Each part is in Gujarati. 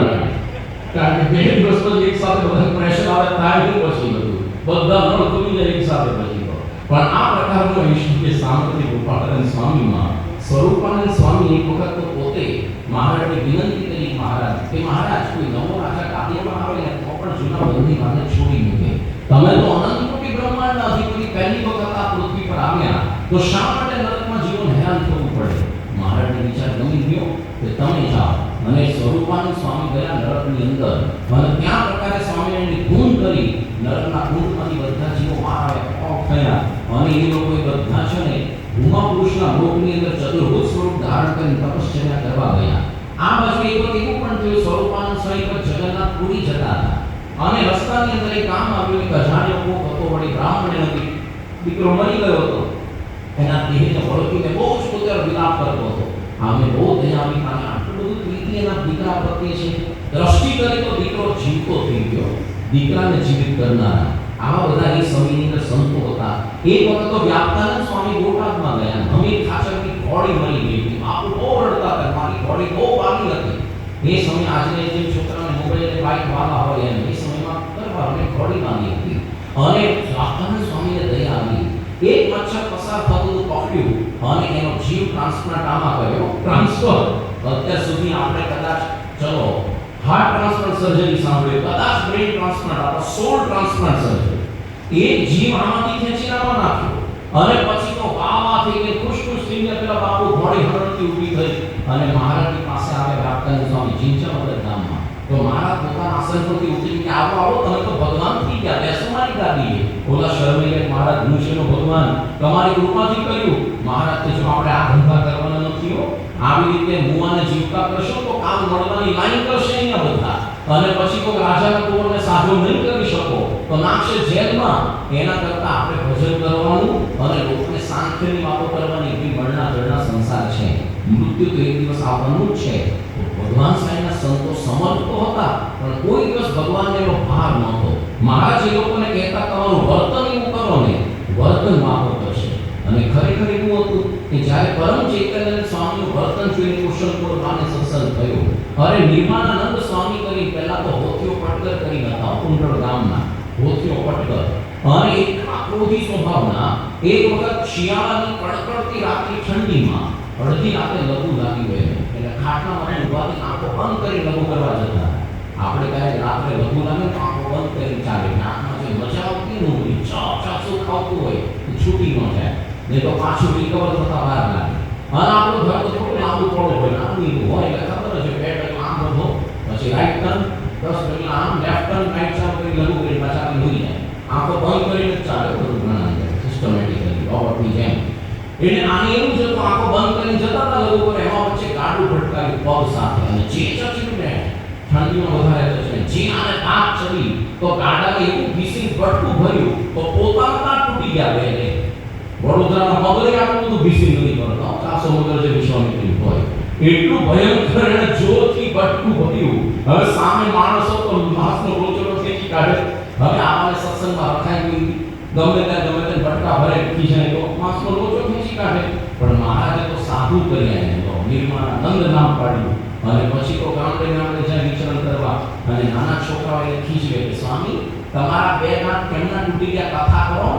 લાગે, કારણ કે બે દિવસ પછી એક સાથે બધા પ્રેશર આવે થાય નહીં પછી બધા નળ ખુલી જાય એક સાથે પછી તો. પણ આ પ્રકારનો ઈશ્વર કે સામર્થ્ય ગોપાળાનંદ સ્વામીમાં સ્વરૂપાનંદ સ્વામી એક વખત તો પોતે મહારાજને વિનંતી કરી, મહારાજ કે મહારાજ કોઈ નવો રાજા ગાદીમાં આવે ને તો પણ જૂના બંદીવાને છોડી મૂકે. તમે તો અનંત કોટી બ્રહ્માંડના અધિપતિ પહેલી વખત આ પૃથ્વી પર આવ્યા તો શા માટે નરકમાં જીવન હેરાન થવું પડે? મહારાજને વિચાર ગમી ગયો કે તમે જાઓ. અને સ્વરૂપાનંદ સ્વામી ગયા નરકની અંદર અને ત્યાં પ્રકારે સ્વામિનારાયણની ધૂન કરી નરકના કુંડમાંથી બધા જીવો બહાર આવ્યા થયા અને એ લોકો બધા છે ને ભૂમા પુરુષના લોકની અંદર ચતુર્ભુજ સ્વરૂપ ધારણ કરીને તપશ્ચર્યા કરવા ગયા. આ બાજુ એક વખત એવું પણ થયું, સ્વરૂપાનંદ સ્વામી પર જગન્નાથ પુરી જતા હતા અને રસ્તાની અંદર એક કામ આવ્યું, એક અજાણ્યો કોક હતો, વળી બ્રાહ્મણ દીકરો મરી ગયો હતો. એના દેહને વળગીને બહુ જ પોતે વિલાપ કરતો હતો. આમે બહુ દયા આવી, અને આટલું બધું પ્રીતિ એના દીકરા પ્રત્યે છે. દ્રષ્ટિ કરી તો દીકરો જીવતો થઈ ગયો, દીકરાને જીવિત કરનારા આવા બધા એ સમયની અંદર સંતો હતા. એક વખત તો વ્યાપકાનંદ સ્વામી બોટાદમાં ગયા, હમીર ખાચરની ઘોડી મરી ગઈ હતી. બાપુ બહુ રડતા હતા, મારી ઘોડી બહુ વાલી હતી. એ સમય આજને જે છોકરાને મોબાઈલ બાઈક વાલા હોય એમ એ સમયમાં કરવા અને ઘોડી બાંધી હતી. અને વ્યાપકાનંદ સ્વામીને દયા આવી, એક મચ્છર પસાર થતું પકડ્યું અને એનો જીવ ટ્રાન્સપ્લાન્ટ આમાં કર્યો, ટ્રાન્સફર. અત્યાર સુધી આપણે કદાચ ચલો હાર્ટ ટ્રાન્સપ્લાન્ટ સર્જરી સાંભળ્યું, કદાચ બ્રેન ટ્રાન્સપ્લાન્ટ, આપણે સોલ ટ્રાન્સપ્લાન્ટ સર્જરી. એક જીવ આમાંથી ખેંચીને આમાં નાખ્યો અને પછી તો વાવા થઈ ગઈ, ખુશ થઈને પેલા બાપુ ઘોડી હરણથી ઊભી થઈ અને મહારાજની પાસે આવે વ્યાપકાનંદ સ્વામી જીંચાવદર ગામમાં. તો મહારાજ પોતાના આસન પરથી ઉતરીને આવો આવો, તમે તો ભગવાન થઈ ગયા, બેસો મારી ગાદીએ. ઓલા શર્મિલે મહારાજ મુશેનો ભગવાન તમારી કૃપાથી કર્યું. મહારાજ તો જો આપણે આ ધંધા કરવાના નથી હો, આવી રીતે મુવાને જીવતા કરશો તો કામ મળવાની લાઈન કરશે અહીંયા બધા, અને પછી કોઈ રાજાના કુંવરને સાજો નહીં કરી શકો તો નાખશે જેલમાં. એના કરતા આપણે ભજન કરવાનું અને લોકોને શાંતિની વાતો કરવાની. એવી મળના જળના સંસાર છે, મૃત્યુ તો એક દિવસ આવવાનું જ છે. ભગવાન સાહેબના સંતો સમર્થ તો હતા પણ કોઈ દિવસ ભગવાનને એનો ભાર નહોતો. મહારાજ એ લોકોને કહેતા તમારું વર્તન એવું કરો ને, વર્તન માપો કરશે. અને ખરેખર એવું હતું કે જ્યારે પરમ ચૈતન્ય સ્વામીનું વર્તન જોઈને કુશળપુર માને સત્સંગ થયો. અરે નિર્માણાનંદ સ્વામી કરી પહેલા તો હોથીઓ પટકર કરી હતા, કુંડળ ગામના હોથીઓ પટકર. અને એટલા ક્રોધી સ્વભાવના એક વખત શિયાળાની કડકડતી રાત્રિ ઠંડીમાં અડધી રાતે લઘુ લાગી ગયો એટલે ખાટલા મને ઉભાથી આંખો બંધ કરી લઘુ કરવા જતા. આપણે કહે રાત્રે લઘુ લાગે તો આંખો બંધ કરી ચાલે, આંખમાં જે મજા આવતી ન હોય, ચા સુખ આવતું હોય છૂટી ન જાય, નહીં તો પાછું રિકવર થતા વાર લાગે. અને આપણું ઘર તો થોડું લાંબુ પડો હોય, લાંબુ હોય એટલે ખબર છે બે ટક આમ વધો પછી રાઈટ ટર્ન 10 ટક આમ લેફ્ટ ટર્ન રાઈટ ચાલુ કરી લઘુ કરી પાછા લઈ જાય. આંખો બંધ કરીને ચાલે બધું ગણાય સિસ્ટમેટિકલી રોબોટની જેમ. એટલે આને એવું છે તો આંખો બંધ કરીને જતા હતા લોકો, એમાં વચ્ચે ગાડું ભટકાયું પગ સાથે અને જે ચડ્યું ને ઠંડીમાં વધારે તો છે જે આને તાપ ચડી તો ગાડામાં એવું ભીસીને ભટકું ભર્યું તો પોતાના તાપ તૂટી ગયા. બે વડોદરાના મગરે આટલું બધું ભીસી નથી કરતો, 400 મગર જે વિશ્વામિત્રી હોય એટલું ભયંકર એને જોરથી ભટકું ભર્યું. હવે સામે માણસો તો માસનો રોચડો ખેંચી કાઢે. હવે આવાને સત્સંગમાં રખાઈ ગઈ ગમે ત્યાં ભટકા ભરે ખીજાય તો માસનો રોચો ખેંચી કાઢે. પણ મહારાજે તો સાધુ કર્યા એને તો નિર્માણાનંદ નામ પાડ્યું. અને પછી તો ગામડે જ્યાં વિચરણ કરવા અને નાના છોકરાઓને ખીચવે કે સ્વામી તમારા બે દાંત કેમના તૂટી ગયા, કથા કરો.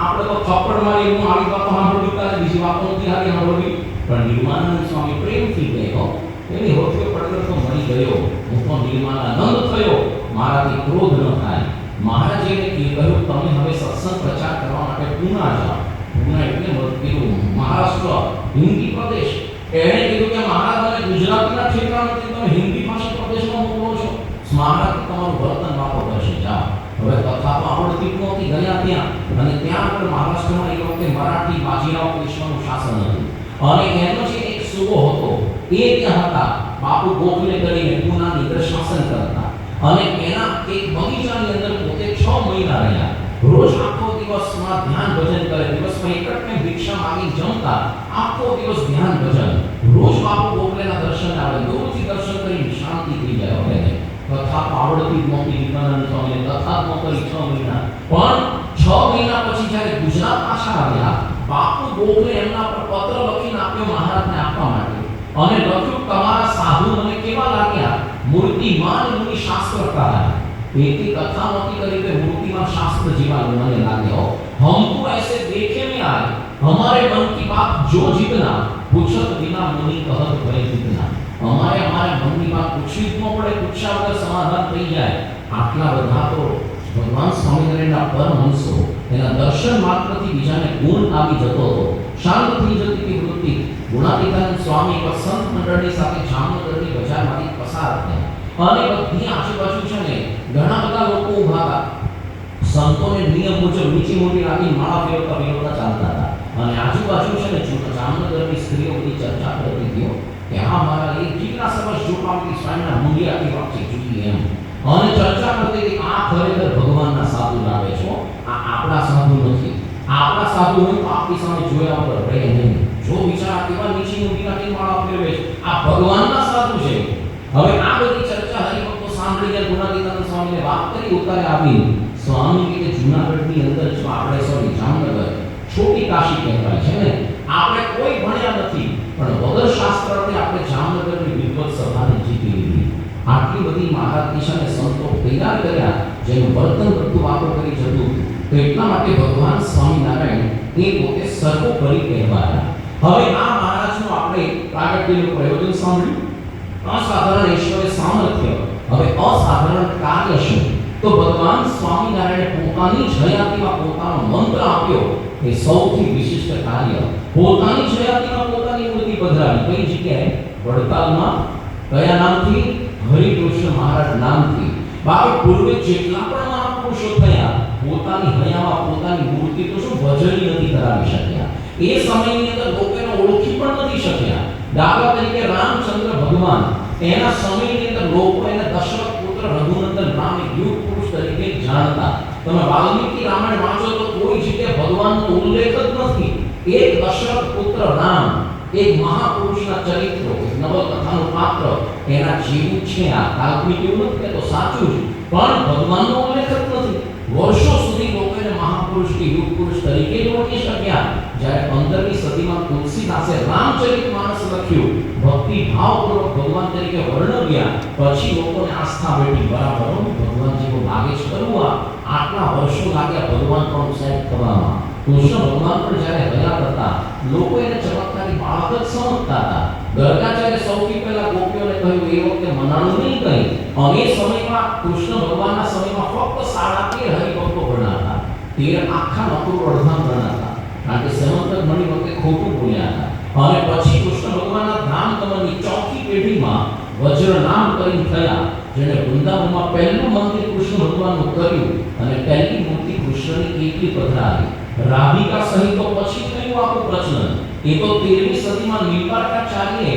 આપણે તો થપ્પડ મારી હું આવી વાતો સાંભળવી તારે બીજી વાતો નથી હારી સાંભળવી. પણ નિર્માણાનંદ સ્વામી પ્રેમથી કહ્યો એની હોઠીઓ પડગર તો મળી ગયો, હું તો નિર્માણાનંદ થયો, મારાથી ક્રોધ ન થાય. મહારાજે કહ્યું તમે હવે સત્સંગ પ્રચાર કરવા માટે પૂના જાઓ. પૂના એટલે પેલું મહારાષ્ટ્ર હિન્દી પ્રદેશ. એણે કીધું કે મહારાજ મને ગુજરાતના ઠેકાણાથી તમે હિન્દી ભાષા પ્રદેશમાં મોકલો છો, મહારાજ તમારું વર્તન વાપો કરશે, જાઓ. હવે કથા તો આવડતી નહોતી, ગયા ત્યાં અને ત્યાં આગળ મહારાષ્ટ્રમાં એ વખતે મરાઠી બાજીરાવ પેશવાનું શાસન હતું અને એનો જે એક સુબો હતો એ ત્યાં હતા. બાપુ ગોખલે કરીને પૂનાની અંદર શાસન કરતા અને એના એક બગીચાની અંદર પોતે 6 મહિના રહ્યા. રોજ આખો દિવસમાં ધ્યાન ભજન કરે, દિવસમાં એક જ ટાઈમ ભિક્ષા માંગી જમતા, આખો દિવસ ધ્યાન ભજન. રોજ બાપુ ગોખલેના દર્શન આવે, દૂરથી દર્શન કરીને શાંતિ થઈ જાય. હવે કથા આવડતી નહોતી નિર્માણાનંદ સ્વામીને, કથા ન કરી 6 મહિના. પણ 6 મહિના પછી જ્યારે ગુજરાત પાછા આવ્યા બાપુ ગોખલે એમના પર પત્ર લખીને આપ્યો મહારાજને આપવા માટે અને લખ્યું તમારા સાધુ મને કેવા લાગ્યા મૂર્તિમાન મુનિ शास्त्र कहा। एक ही कथा होती करीब मूर्तिमान शास्त्र जीवन उन्होंने लागे हो। हमको ऐसे देखे में आए, हमारे मन की बात जो जितना पूछत बिना मुनि कहत भय जितना। हमारे मन की बात पूछी न पड़े, पूछा वगैरह समाधान થઈ જાય। આટલા બધા તો ભગવાન સ્વામિનારાયણના પરમહંસો એના દર્શન માત્રથી બીજાને ગુણ આવી જતો હતો, શાંત થઈ જતી હતી વૃત્તિ। ગુણાતીતાનંદ સ્વામી એક સંત મંડળની સાથે જામનગરની બજારમાંથી પસાર થયા અને બધી આજુબાજુ છે ને ઘણા બધા લોકો ઊભા હતા। સંતોને નિયમ મુજબ નીચી મોટી રાખી માળા ફેરવતા ચાલતા હતા અને આજુબાજુ છે ને જામનગરની સ્ત્રીઓ બધી ચર્ચા કરતી હતી કે આ મારા એ કેટલા સરસ જોપાવતી સ્વામીના મુંડિયાથી વાત છે જુદી એમ, અને ચર્ચા કરતી હતી આ ખરેખર ભગવાનના સાધુ લાગે છો, આ આપણા સાધુ નથી। આપણા સાધુ હોય તો આપણી સામે જોયા વગર રહે નહીં। જો વિચાર કેવા નીચી મોટી રાખી માળા ફેરવે આ ભગવાનના સાધુ છે। હવે આ બધી ચર્ચા હરિભક્તો સાંભળીને ગુણાતીતાનંદ સ્વામીને વાત કરી ઉતારે આવી। સ્વામી કે જૂનાગઢની અંદર જો આપણે સોરી જામનગર છોટી કાશી કહેવાય છે ને, આપણે કોઈ ભણ્યા નથી પણ વગર શાસ્ત્રથી આપણે જામનગરની વિદ્વત સભાને જીતી લીધી। આટલી બધી મહારાજ દિશાને સંતો તૈયાર કર્યા જેનું વર્તન બધું વાતો કરી જતું, તો એટલા માટે ભગવાન સ્વામિનારાયણ એ પોતે સર્વોપરી કહેવાયા। હવે આ મહારાજનું આપણે પ્રાગટ્યનું પ્રયોજન સાંભળ્યું। असाधारण ईश्वर सामर्थ्य, હવે અસાધારણ કાર્ય શું? તો ભગવાન સ્વામિનારાયણે પોતાની જ હયાતીમાં પોતાનો મંત્ર આપ્યો એ સૌથી વિશિષ્ટ કાર્ય। પોતાની જ હયાતીમાં પોતાની મૂર્તિ પધરાવી કઈ જગ્યાએ? વડતાલમાં। કયા નામથી? હરિકૃષ્ણ મહારાજ નામથી। બાકી પૂર્વે જેટલા પણ મહાપુરુષો થયા પોતાની હયામાં પોતાની મૂર્તિ તો શું ભજની નથી કરાવી શક્યા। એ સમયની અંદર લોકો એને ઓળખી પણ નથી શક્યા। દાખલા તરીકે રામચંદ્ર ભગવાન એના સમયની અંદર લોકો એને દશરથ પુત્ર રઘુનંદન રામ એક યુગ પુરુષ તરીકે જાણતા। તમે વાલ્મીકી રામાયણ વાંચો તો કોઈ જગ્યાએ ભગવાનનો ઉલ્લેખ જ નથી। એક દશરથ પુત્ર રામ એક મહાપુરુષના ચરિત્રો, એક નવલકથાનું પાત્ર એના જેવું છે। આ કાલ્પનિક એવું નથી તો સાચું જ, પણ ભગવાનનો ઉલ્લેખ જ નથી। વર્ષો સુધી લોકો એને મહાપુરુષ કે યુગ પુરુષ તરીકે જ ઓળખી શક્યા। જ્યારે 15મી સદીમાં તુલસીદાસે રામચરિતમાનસ લખ્યું, ભક્તિ ભાવપૂર્વક ભગવાન તરીકે વર્ણવ્યા, પછી લોકોને આસ્થા બેઠી બરાબર ભગવાન જેવો લાગે છે કરવું। આટલા વર્ષો લાગ્યા ભગવાન પણ સાહેબ થવામાં। કૃષ્ણ ભગવાન પણ જ્યારે હયાત હતા લોકો એને ચમત્કારી બાળક જ સમજતા હતા। ગર્ગાચાર્ય સૌથી પહેલા ગોપીઓને કહ્યું એ વખતે મનાણું નહીં કંઈ, અને એ સમયમાં કૃષ્ણ ભગવાનના સમયમાં ફક્ત 13.5 હરિભક્તો ભણાતા, 13 આખા નકરું અડધા ભણાતા, કારણ કે સેવંતક મણી વખતે ખોટું બોલ્યા હતા। અને પછી કૃષ્ણ ભગવાનના ધામ ગમનની ચોથી પેઢીમાં વજ્ર નામ કરીને થયા, જેણે વૃંદાવનમાં પહેલું મંદિર કૃષ્ણ ભગવાનનું કર્યું અને પહેલી મૂર્તિ કૃષ્ણની એકલી પધરાવી। રાધિકા સહિત તો પછી થયું આખું પ્રચલન। એ તો 13મી સદીમાં નીલકંઠાચાર્યે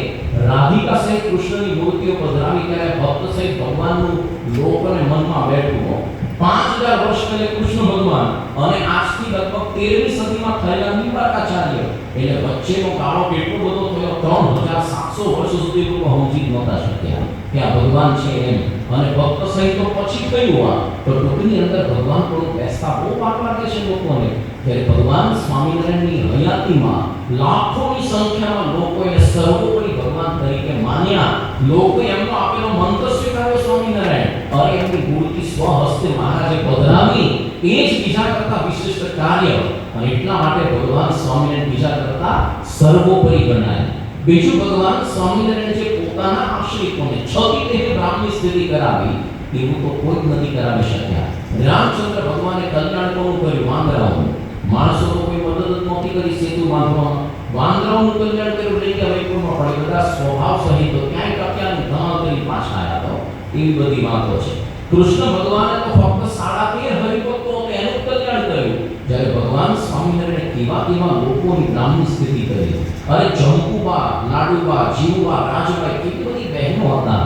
રાધિકા સહિત કૃષ્ણની મૂર્તિઓ પધરાવી ત્યારે ભક્ત સહિત ભગવાનનું લોકોને મનમાં બેઠું। 5000 વર્ષ પહેલે કૃષ્ણ ભગવાન અને આજથી લગભગ 13મી સદીમાં થયેલા નીલકંઠાચાર્ય, એટલે વચ્ચેનો ગાળો કેટલો બધો થયો, 3700 વર્ષ સુધી લોકો સમજી નહોતા શક્યા કે આ ભગવાન છે એમ। અને ભક્ત સહિત તો પછી થયું આ, તો ટૂંકની અંદર ભગવાન પણ બેસતા બહુ પાક લાગે છે લોકોને। ત્યારે ભગવાન સ્વામિનારાયણની હયાતીમાં લાખોની સંખ્યામાં લોકોએ સર્વોપરી ભગવાન તરીકે માન્યા। લોકોએ એમનો આપેલો મંત્ર સ્વીકાર્યો સ્વામિનારાયણ, અને એમની મૂર્તિ સ્વહસ્તે મહારાજે પધરાવી। એ જ બીજા કરતા વિશિષ્ટ કાર્ય, અને એટલા માટે ભગવાન સ્વામિનારાયણ બીજા કરતા સર્વોપરી ગણાય। બીજું, ભગવાન સ્વામિનારાયણ જે પોતાના આશ્રિતોને છતી દેહ બ્રાહ્મણી સ્થિતિ કરાવી એવું તો કોઈ જ નથી કરાવી શક્યા। રામચંદ્ર ભગવાને કલ્યાણ કોનું કર્યું? વાંદરાઓનું। માણસો તો કોઈ મદદ જ નહોતી કરી સેતુ બાંધવામાં, વાંદરાઓનું કલ્યાણ કર્યું લઈ ગયા વૈકુંઠમાં, પણ બધા સ્વભાવ સહિત ક્યાંય ટક્યાનું ધમા કરી પાછા આવ્યા તો એવી બધી વાતો છે। કૃષ્ણ ભગવાને તો ફક્ત 13.5 હરિભક્તો એનું કલ્યાણ કર્યું, જ્યારે ભગવાન સ્વામિનારાયણે કેવા લોકોની બ્રાહ્મણી સ્થિતિ કરી। અરે જંબુબા, લાડુબા, જીવુબા, રાજુબા કેટલી બધી બહેનો હતા।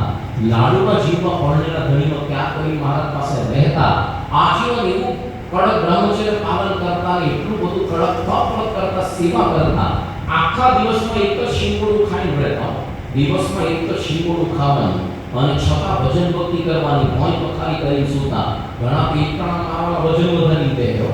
લાડુબા જીવવા પરણેલા ધણીનો ત્યાગ કરી મહારાજ પાસે રહેતા, આજીવન એવું કડક બ્રહ્મચર્ય પાલન કરતા, એટલું બધું કડક તપ કરતા, સેવા કરતા। આખા દિવસમાં એક જ શીંગોળું ખાઈને રહેતા, દિવસમાં એક જ શીંગોળું ખાવાનું, અને છતાં ભજન ભક્તિ કરવાની, ભોંય પખારી કરીને સૂતા। ઘણા પેટકાના મારવાના વજન વધારી દેજો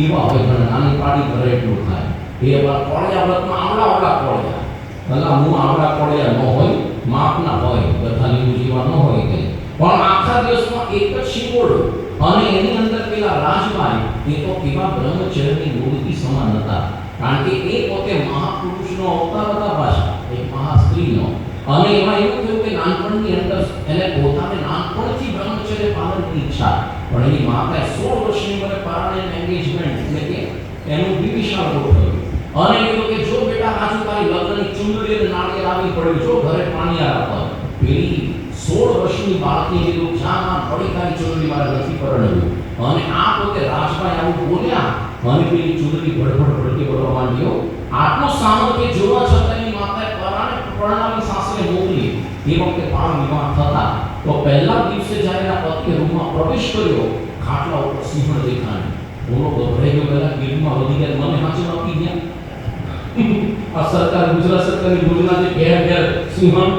એવા હોય, ઘણા નાની પાડી ઘરે એટલું ખાય। એ વાર કોળિયા વ્રતમાં આવડા કોળિયા, ભલા હું આવડા કોળિયા ન હોય, માપના હોય, બધા લીંબુ જેવા ન હોય કે, પણ આખા દિવસમાં એક જ શિકોડો અને એની અંદર પેલા રાજભાઈ એ તો કેવા બ્રહ્મચર્યની મૂર્તિ સમાન હતા, કારણ કે એ પોતે મહાપુરુષનો અવતાર હતા, પાછા એક મહાસ્ત્રીનો. અને એમાં એવું થયું કે નાનપણની અંદર એને પોતાને નાનપણથી બ્રહ્મચર્ય પાલનની ઈચ્છા, પણ એની માતાએ 16 વર્ષની ઉંમરે પરાણે એન્ગેજમેન્ટ એટલે કે એનું વિવિશાળ ગોઠવ્યું અને કીધું કે જો બેટા આજુ તારી લગ્નની ચુંદડી અને નાળિયેર આવી પડ્યું, જો ઘરે પાણી આપો. પેલી 16 વર્ષની બાળકી કીધું જામાં પડી તારી ચુંદડી મારે નથી પરણવું. અને આ પોતે રાજભાઈ આવું બોલ્યા અને પેલી ચુંદડી ભડભડ ભડકી પડવા માંડ્યો. આટલું સામર્થ્ય જોવા છતાં એની માતાએ પરાણે પરણાવી સાસરે મોકલી. એ વખતે બાળ વિવાહ થતા તો પહેલા દિવસે જ્યારે એના પતિએ રૂમમાં પ્રવેશ કર્યો, ખાટલા ઉપર સિંહણ દેખાણી. બોલો ગભરાઈ ગયો, પહેલા ગીરમાં વધી ગયા, મને હાચું આપી ગયા. આ સરકાર, ગુજરાત સરકારની યોજના જે ઘેર ઘેર સિંહણ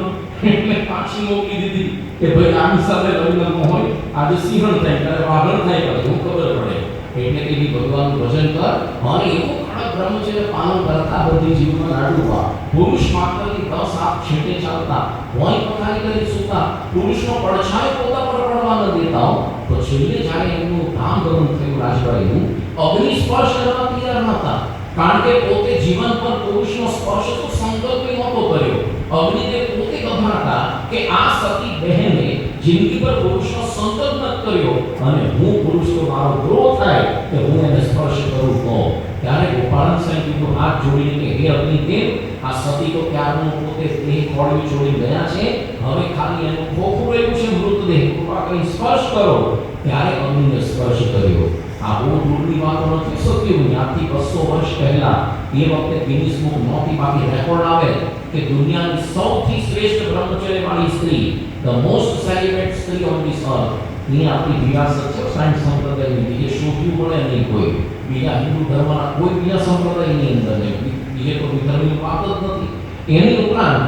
એટલે પાછી મોકલી દીધી કે ભાઈ આની સાથે લગ્ન હોય, આજે સિંહણ થાય ત્યારે વાગણ થાય કરે હું ખબર પડે. એટલે કે ભગવાનનું ભજન કર અને એવું કડક બ્રહ્મચર્ય પાલન કરતા બધી જીવનમાં લાડુવા. પુરુષ માત્રની 10 હાથ છેટે ચાલતા, ભોંય પથારી કરી સૂતા, પુરુષનો પડછાયો પોતા પર પડવા ન દેતા. તો છેલ્લે જ્યારે એમનું ધામ ધર્મ થયું રાજભાઈનું, અગ્નિ સ્પર્શ કરવા તૈયાર નહોતા, કારણ કે પોતે જીવન પર પુરુષનો સ્પર્શ તો સંકલ્પ નહોતો કર્યો. અગ્નિદેવ પોતે ગભરાતા કે આ સતી બહેને જિંદગી પર પુરુષનો સંકલ્પ ન કર્યો અને હું પુરુષ તો મારો ક્રોધ થાય કે હું એને સ્પર્શ કરું તો. ત્યારે ગોપાળન સાહેબ કીધું હાથ જોડીને કે હે અગ્નિદેવ, આ સતી તો ક્યારનું પોતે દેહ ખોળવી છોડી ગયા છે, હવે ખાલી એનું ખોખું રહ્યું છે મૃતદેહ, કૃપા કરી સ્પર્શ કરો. ત્યારે અગ્નિને સ્પર્શ કર્યો. આ બહુ દૂરની વાતો નથી, સત્યની. આજથી 200 વર્ષ પહેલા એ વખતે ગિનિસ બુક નોંધી બાકી રેકોર્ડ આવે કે દુનિયાની સૌથી શ્રેષ્ઠ બ્રહ્મચર્યવાળી સ્ત્રી, ધ મોસ્ટ સેલિબ્રેટ સ્ત્રી ઓન ધીસ અર્થ, એ આપણી વિરાસત છે સાયન્સ સંપ્રદાયની. બીજે શોધ્યું મળે નહીં કોઈ, બીજા હિન્દુ ધર્મના કોઈ બીજા સંપ્રદાયની અંદર નહીં, બીજે તો ધર્મની વાત જ નથી. એની ઉપરાંત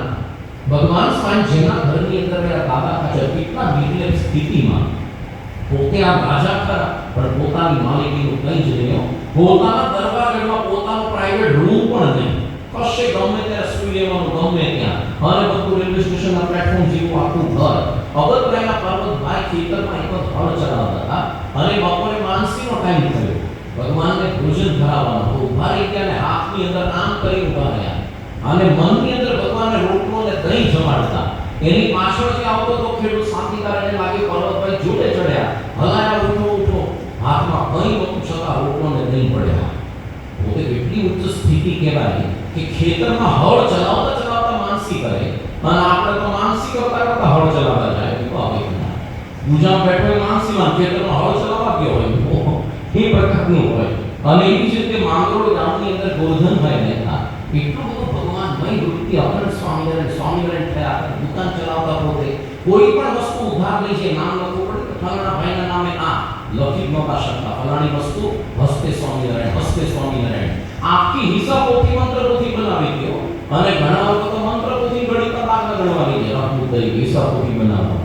ભગવાન સ્વામી જેના ઘરની અંદર રહ્યા દાદા ખાચર કેટલા નિર્લેપ સ્થિતિમાં પોતે આ રાજા ખરા પણ પોતાની માલિકીનું કંઈ જ નહીં, પોતાના દરબારમાં પોતાનો પ્રાઇવેટ રૂમ પણ નહીં, કશે ગમે ત્યારે સુઈ લેવાનું ગમે ત્યાં, અને બધું રેલવે સ્ટેશનના પ્લેટફોર્મ જેવું આખું ઘર. અગત્યના પર્વતભાઈ ખેતરમાં એક વખત હળ ચલાવતા હતા અને બપોરે માનસીનો ટાઈમ થયો, ભગવાનને ભોજન ધરાવવાનું તો ઉભા રહી ગયા અને હાથની અંદર આમ કરી ઉભા રહ્યા અને મનની અંદર ભગવાનને રોટલો અને દહીં જમાડતા. એની પાછળ જે આવતો તો ખેડૂત શાંતિકાર એને લાગે પર્વતભાઈ જોડે ચડ્યા, હલાયા ઉઠો ઉઠો, હાથમાં કંઈ નહોતું છતાં રોટલો અને દહીં પડ્યા. પોતે એટલી ઉચ્ચ સ્થિતિ કહેવાય કે ખેતરમાં હળ ચલાવતા ચલાવતા માનસી કરે અને આપણે તો માનસી કરતા કરતા હળ ચલાવતા જાય. તો આવે ગુજામ બેઠો માનસીમાં ખેતરમાં હળ ચલાવવા ગયો હોય એ પ્રકારનું હોય. અને એવી જ રીતે માંગરોળ ગામની અંદર ગોરધનભાઈ રહેતા, એટલું બધું ભગવાનમય વૃત્તિ અખંડ સ્વામિનારાયણ થયા, દુકાન ચલાવતા પોતે કોઈ પણ વસ્તુ ઉધાર લઈ છે, નામ લખવું પડે તો ફલાણા ભાઈના નામે આ લખી નહોતા શકતા, ફલાણી વસ્તુ હસ્તે સ્વામિનારાયણ આખી હિસાબ પોથી મંત્ર પોથી બનાવી ગયો. અને ઘણા વખત મંત્ર પોથી ગણિતના દાખલા ગણવાની છે, આટલું દઈ હિસાબ પોથી બનાવવા.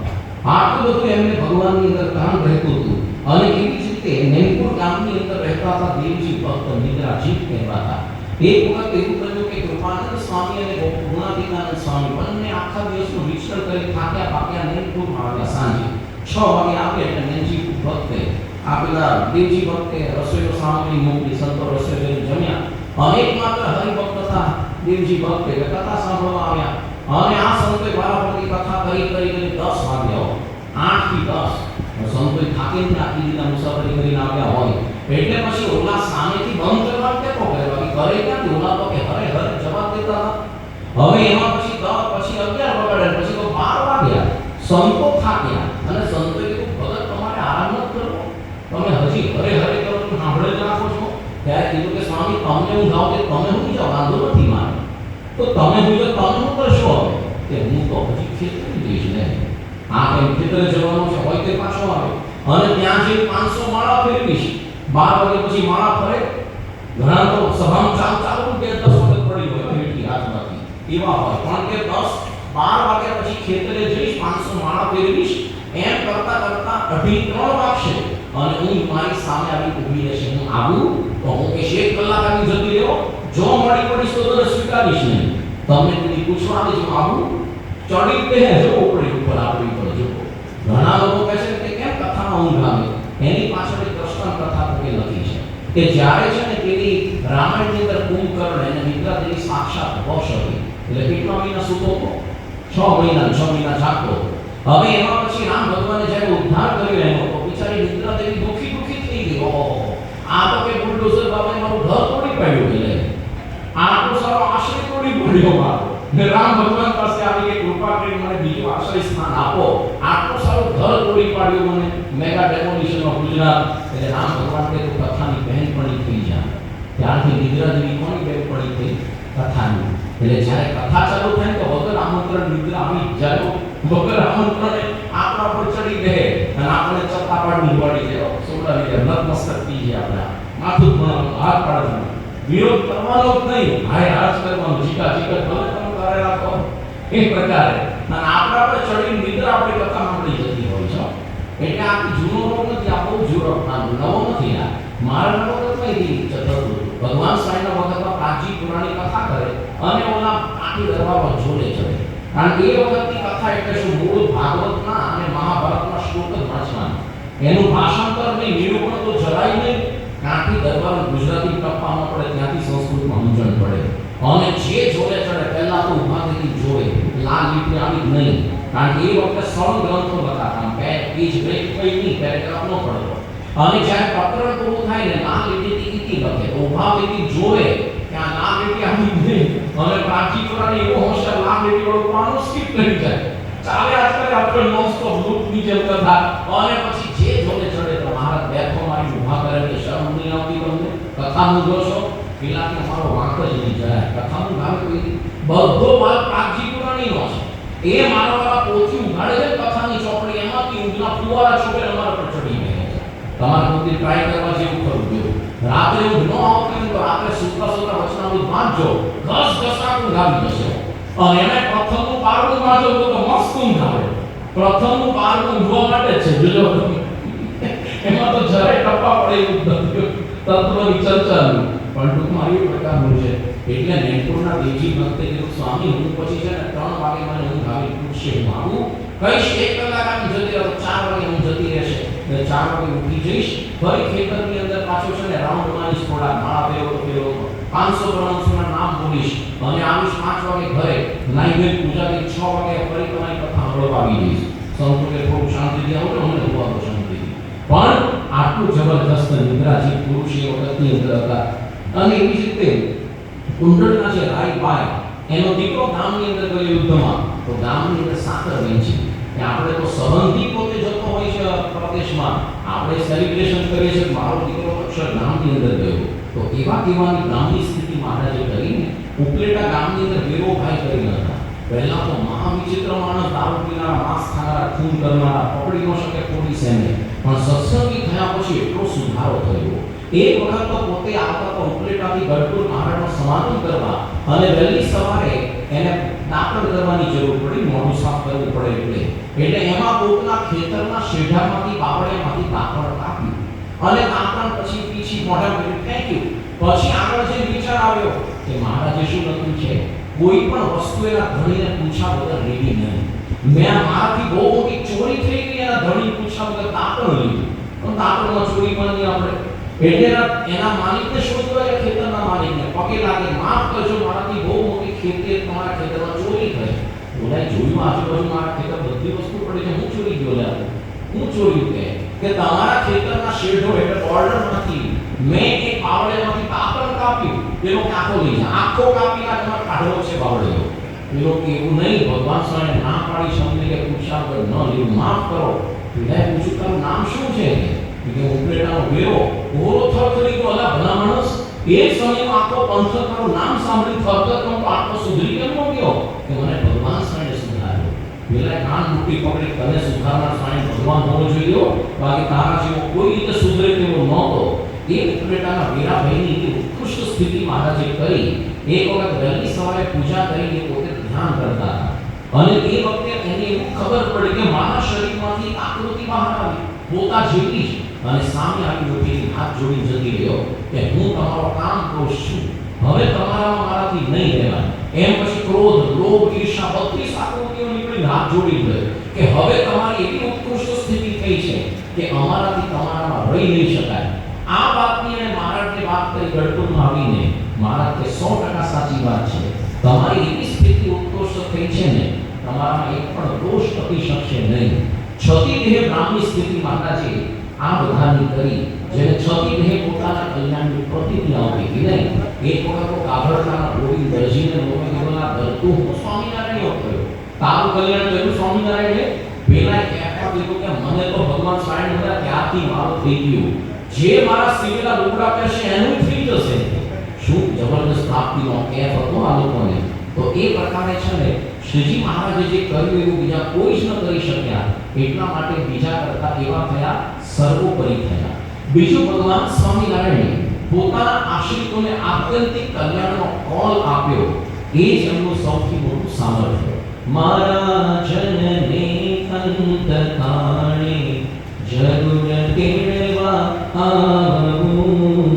આટલું બધું એમને ભગવાનની અંદર કામ રહેતું હતું. અને એવી જ રીતે નૈનપુર ગામની અંદર રહેતા હતા દેવજી ભક્ત નિદ્રાજીત કહેવાતા. એક વખત એવું કર્યું કે કૃપાનંદ સ્વામી અને ગુણાતીતાનંદ સ્વામી બંને આખા દિવસનું વિચરણ કરી થાક્યા પાક્યા નૈનપુરમાં આવ્યા. સાંજે 6 વાગે આવે એટલે નૈનજી ભક્તે આપેલા દેવજી ભક્તે રસોઈનો સામગ્રી મોકલી, સંતો રસોઈ કરી જમ્યા. અને એકમાત્ર હરિભક્ત હતા દેવજી ભક્તે કથા સાંભળવા આવ્યા અને આ સંતોએ વારાફરતી કથા કરી 10 વાગ્યા, 8 થી 10 સંતોએ થાકીને આખી દીના મુસાફરી કરીને આવ્યા હોય એટલે પછી ઓલા સામેથી બંધ કરવા કેતો કર્યો કે ઘરે ક્યાંથી ઓલા તો કે હરે હરે જવાબ દેતા હતા. હવે એમાં પછી 10 પછી 11 વગાડે પછી તો 12 વાગ્યા. સંતો થાક્યા અને સંતોએ કીધું ભગત તમારે આરામ ન કરવો, તમે હજી હરે હરે કરો તો સાંભળે જ રાખો છો. ત્યારે કીધું કે સ્વામી તમને હું ગાવ કે તમે હું જાવ વાંધો નથી મારે, તો તમે હું તો તમે શું કરશો હવે કે હું તો હજી ખેતરે જઈશ ને, આ કેમ ખેતરે જવાનું છે હોય તે પાછો આવે અને ત્યાં જઈ 500 માળા ફેરવીશ. 12 વાગે પછી માળા ફરે, ઘણા તો સભામાં ચાલુ કે 10 વખત પડી હોય ફેરથી હાથમાંથી એવા હોય, પણ કે 10-12 વાગ્યા પછી ખેતરે જઈશ 500 માળા ફેરવીશ. એમ કરતા કરતા 2:30 વાગશે અને હું મારી સામે આવી ઊભી રહેશે. હું આવું તો હું કે 1 કલાક આવી જતી રહ્યો, જો મળી પડીશ તો તને સ્વીકારીશ નહીં. તમને કદી પૂછવા આવે હું આવું ચડી બે જો ઉપડી ઉપર આપણી ઉપર જો ઘણા લોકો કહે છે કે કેમ કથામાં ઊંઘ આવે, એની પાછળ એક કૃષ્ણ કથા કે લખી છે કે જ્યારે છે ને પેલી રામાયણની અંદર કુંભકર્ણ અને નિદ્રા દેવી સાક્ષાત વશ હતી, એટલે કેટલા મહિના સૂતો હતો? 6 મહિના જાગતો. હવે એમાં પછી રામ ભગવાને જ્યારે ઉદ્ધાર કરી રહ્યો તો બિચારી નિદ્રા દેવી દુખી થઈ ગઈ. ઓહો, આ તો કે બુલડોઝર બાબાએ મારું ઘર તોડી પાડ્યું, એટલે આટલો સારો આશ્રય તોડી પડ્યો મારો, ને રામ ભગવાન પાસે આવી કે કૃપા કરી મને બીજું આશ્રય સ્થાન આપો, આટલો સારો ઘર તોડી પાડ્યું મને, મેગા ડેમોલિશન ઓફ ગુજરાત. એટલે રામ ભગવાન કે તું કથાની બહેનપણી થઈ જા. ત્યારથી નિદ્રા દેવી કોની બહેનપણી થઈ? કથાની. એટલે જ્યારે કથા ચાલુ થાય તો વગર આમંત્રણ નિદ્રા આવી જાય, વગર આમંત્રણે આપણા પર ચડી ગયે અને આપણે ચત્તા પાડવું પડી જાય, સોડાવી જાય, નતમસ્તક થઈ જાય, આપણે માથું ભણવાનું, હાથ પાડવાનું, વિરોધ કરવાનો જ નહીં, હાય હાથ કરવાનો, ચીકા ભલે તમે કરે રાખો એ પ્રકારે. અને આપણા પર ચડી નિદ્રા આપણી કથામાં પડી જતી હોય છે. એટલે આ જૂનો રોગ નથી, આ બહુ જૂનો નવો નથી. આ મારા નવોથી ભગવાન સ્વામીના વખતમાં પ્રાચીન પુરાણી કથા કરે અને ઓલા આખી દરબારો જોડે ચડે. કારણ કે એ વખતની કથા એટલે શું, મૂળ ભાગવતના અને મહાભારતના શ્લોક જ વાંચવાના, એનું ભાષાંતર નહીં, નિરૂપણ તો જરાય નહીં. કાંઠી દરબાર ગુજરાતી ટપ્પામાં પડે, ત્યાંથી સંસ્કૃતમાં સમજણ પડે. અને જે જોડે ચડે પહેલા તો ઉભા થઈ જોડે, લાલ લીટી આવી નહીં. કારણ કે એ વખતે સળ ગ્રંથો લખાતા, પેજ બ્રેક કઈ નહીં, પેરેગ્રાફ ન પડતો. અને જ્યારે પ્રકરણ પૂરું થાય ને લાલ લીટીથી ઇતિ લખે, તો ઉભા લીટી જોડે ત્યાં લાલ લીટી આવી નહીં. અને પ્રાચીન પુરાણી એવો હોશિયાર લાલ લીટી વાળો પાનો સ્કીપ કરી જાય. ચાલે આજકાલ આપણે નોનસ્ટોપ લૂપની જેમ કથા. અને પછી જે જોડે ચડે તો મહારાજ બેઠો મારી ઉભા કરે કે શરમ નહીં આવતી તમને? કથાનું જોશો પેલાથી અમારો વાંક જ નહીં જાય. કથાનું ભાવ કોઈ બધો ભાગ પ્રાચીન પુરાણીનો છે. એ માનવવાળા પોથી ઉઘાડે છે કથાની ચોપડી, એમાંથી ઊંઘના ફુવારા છોડે અમારા પર ચડી ગયા છે. તમારે પોતે ટ્રાય કરવા જેવું કરવું જોઈએ. રાત્રે ઊંઘ ન આવતી હોય તો રાત્રે સૂતા વચનામૃત વાંચજો, ઘસઘસાટ ઊંઘ આવી જશે. અને એને પ્રથમનું પારણું વાંચો તો મસ્ત ઊંઘ આવે. પ્રથમનું પારણું ઊંઘવા માટે છે, જોજો એમાં તો જરાય ટપ્પા પડે એવું નથી, તત્વની ચર્ચાનું. પણ ટૂંકમાં એ પ્રકારનું છે. એટલે નેટપુરના દેવજી ભક્તે કીધું સ્વામી હું પછી છે ને 3 વાગે મને ઊંઘ આવી પૂછશે, હું આવું કઈશ 1 કલાક આવી જતી રહે, 4 વાગે હું જતી રહેશે, એટલે 4 વાગે ઉઠી જઈશ, ફરી ખેતરની અંદર પાછો છે ને રાઉન્ડ મારીશ, થોડા માળા ફેરવો 500 પ્રણામોના નામ બોલીશ અને આવીશ 5 વાગે ઘરે, નાઈ ધોઈ પૂજા કરી 6 વાગે ફરી તમારી કથા હળવા આવી જઈશ. સંતો કે થોડું શાંતિથી આવો ને, મને હોવા શાંતિથી. પણ આટલું જબરદસ્ત નિદ્રાજી પુરુષ એ વખતની અંદર હતા. અને એવી જ રીતે કુંડળના જે રાયબાઈ, એનો દીકરો ગામની અંદર ગયો યુદ્ધમાં, તો ગામની અંદર સાકર વેચી. કે આપણે તો સંબંધી પોતે જતો હોય છે પ્રદેશમાં, આપણે સેલિબ્રેશન કરીએ છીએ, મારો દીકરો અક્ષર ગામની અંદર ગયો. તો એવા કેવાની ગામની સ્થિતિ મહારાજે કરીને ઉપલેટા ગામની અંદર વીરોભાઈ કરીને હતા. પહેલા તો મહાવિચિત્ર માણસ, દારૂ પીનારા, માંસ ખાનારા, ખૂન કરનારા, પકડી ન શકે પોલીસ એને. પણ સત્સંગી થયા પછી એટલો સુધારો થયો. એક વખત તો પોતે આવતા તો ઉપલેટાથી ગઢપુર મહારાજનો સમાગમ કરવા, અને વહેલી સવારે એને દાખલ કરવાની જરૂર પડી, મોઢું સાફ કરવું પડે એટલે એમાં પોતાના ખેતરના શેઢામાંથી બાવળિયામાંથી દાખલ કાપ્યું અને દાખલ પછી પીછી મોઢા પર ફેંક્યું. પછી આગળ જે વિચાર આવ્યો કે મહારાજે શું લખ્યું છે, કોઈ પણ વસ્તુ એના ધણીને પૂછ્યા વગર લેવી નહીં. મેં મારાથી બહુ મોટી ચોરી થઈ ગઈ, એના ધણી પૂછ્યા વગર દાખલ લીધું, તો દાખલમાં ચોરી પણ નહીં આપણે. એટલે એના માલિકને શોધવા ગયા, ખેતરના માલિકને પગે લાગે, માફ કરજો મારાથી બહુ મોટી ખેતી તમારા ખેતરમાં ચોરી થઈ. બોલાય જોયું આજુબાજુ મારા ખેતર બધી વસ્તુ પડી છે, હું ચોરી ગયો? લે હું ચોર્યું કે તમારા ખેતરના શેઢો એટલે બોર્ડરમાંથી મેં એક બાવળિયામાંથી કાપડ કાપ્યું, પેલો આખો લઈ જા, આખો કાપીને તમારે કાઢવો છે બાવળિયો. પેલો કે એવું નહીં, ભગવાન સ્વામીએ ના પાડી શબ્દ કે પૂછ્યા વગર ન લેવું, માફ કરો. પેલા પૂછ્યું તારું નામ શું છે? કે ઉપલેટાનો વેરો ઓરો થરથરી ગયો. અલા ભલા માણસ, એક સમયમાં આખો પંથ તારું નામ સાંભળી થરથર તો આટલો સુધરી કેમ ન ગયો? કે મને ભગવાન સ્વામીએ સુધાર્યો. પેલા કાન મુઠ્ઠી પકડી, તને સુધારનાર સ્વામી ભગવાન હોવો જોઈએ, બાકી તારા જેવો કોઈ રીતે સુધરે તેવો નહોતો. એ ઉપલેટાના વીરાભાઈની ઉત્કૃષ્ટ સ્થિતિ મહારાજે કરી. એક વખત વહેલી સવારે પૂજા કરીને પોતે ધ્યાન કરતા હતા, અને એ વખતે એને એવું ખબર પડી કે મારા શરીરમાંથી આકૃતિ બહાર આવી, પોતા જેવી જ, અને સામે આવી ઉઠી હાથ જોડી જતી રહ્યો કે હું તમારો કામ દોષ છું, હવે તમારામાં મારાથી નહીં રહેવાય. એમ પછી ક્રોધ, લોભ, ઈર્ષા 32 આકૃતિઓ વિરુદ્ધ હાથ જોડી દે કે હવે તમારી એવી ઉત્કૃષ્ટ સ્થિતિ થઈ છે કે અમારાથી તમારામાં રહી નહીં શકાય. આ વાતની અને મહારાજને વાત કરી ગળપુરમાં આવીને મહારાજ કે 100% સાચી વાત છે. તમારી એવી સ્થિતિ ઉત્કૃષ્ટ થઈ છે ને, તમારામાં એક પણ દોષ ટકી શકશે નહીં. છતી દેહ બ્રાહ્મણી સ્થિતિ મહારાજે આ બધાની કરી, જેને છતી દેહ પોતાના કલ્યાણની પ્રતિજ્ઞા આપી કે નહીં. એક વખત તો કાભડકાના ગોવિંદ દરજીને લોકોએ કીધું ધરતું હું સ્વામિનારાયણ થયો, તારું કલ્યાણ કર્યું સ્વામિનારાયણે. પેલા કહેવા દીધું કે મને તો ભગવાન સ્વામિનારાયણ હતા ત્યારથી મારું થઈ ગયું, જે મારા સીવેલા લુગડા પહેરશે એનું થઈ જશે. શું જબરદસ્ત પ્રાપ્તિનો કહેફ હતો આ લોકોને. તો એ પ્રકારે છે ને શ્રીજી મહારાજે જે કર્યું એવું બીજા કોઈ જ ન કરી શક્યા, એટલા માટે બીજા કરતા એવા થયા, સર્વોપરી થયા. બીજું, ભગવાન સ્વામિનારાયણે પોતાના આશ્રિતોને આત્યંતિક કલ્યાણનો કોલ આપ્યો. એ જ એમનું સૌથી મોટું સામર્થ્ય. મારા જનને અંતકાણે જરૂર તેડવા આવું,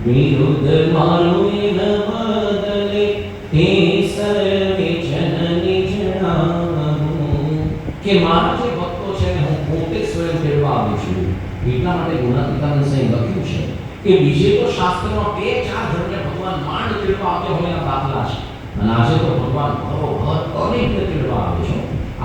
વિરુદ્ધ મારું ન બદલે તે સર્વે જનને જણાવું. કે મારા જે ભક્તો છે ને હું પોતે સ્વયં તેડવા આવ્યો છું. એટલા માટે ગુણાતીતાનંદ સાહેબ લખ્યું છે કે બીજે તો શાસ્ત્રમાં 2-4 જણને ભગવાન માંડ તેડવા આવ્યા હોય એના દાખલા છે, અને આજે તો ભગવાન બરોબર અનેક તેડવા આવે છે.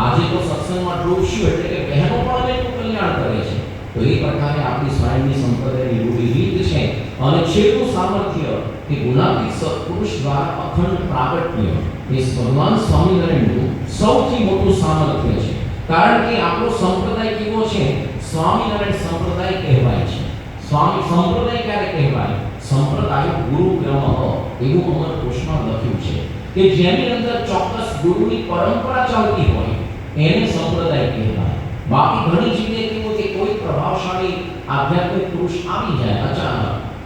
આજે તો સત્સંગમાં ડોશીઓ એટલે કે બહેનો પણ અનેકનું કલ્યાણ કરે છે. તો એ પ્રકારે આપણી સ્વયંની સંપ્રદાયની રૂઢી રીત છે. અને છેલ્લું સામર્થ્ય કે ગુણાતીત સત્પુરુષ દ્વારા અખંડ પ્રાગટ્ય, એ ભગવાન સ્વામિનારાયણનું સૌથી મોટું સામર્થ્ય છે. કારણ કે આપણો સંપ્રદાય કેવો છે? સ્વામિનારાયણ સંપ્રદાય કહેવાય છે. સ્વામી સંપ્રદાય ક્યારે કહેવાય? સંપ્રદાય ગુરુ ક્રમ એવું અમર કોશમાં લખ્યું છે કે જેની અંદર ચોક્કસ ગુરુની પરંપરા ચાલતી હોય એને સંપ્રદાય કહેવાય. બાકી ઘણી જગ્યાએ કેવું કે કોઈ પ્રભાવશાળી આધ્યાત્મિક પુરુષ આવી જાય અચાનક,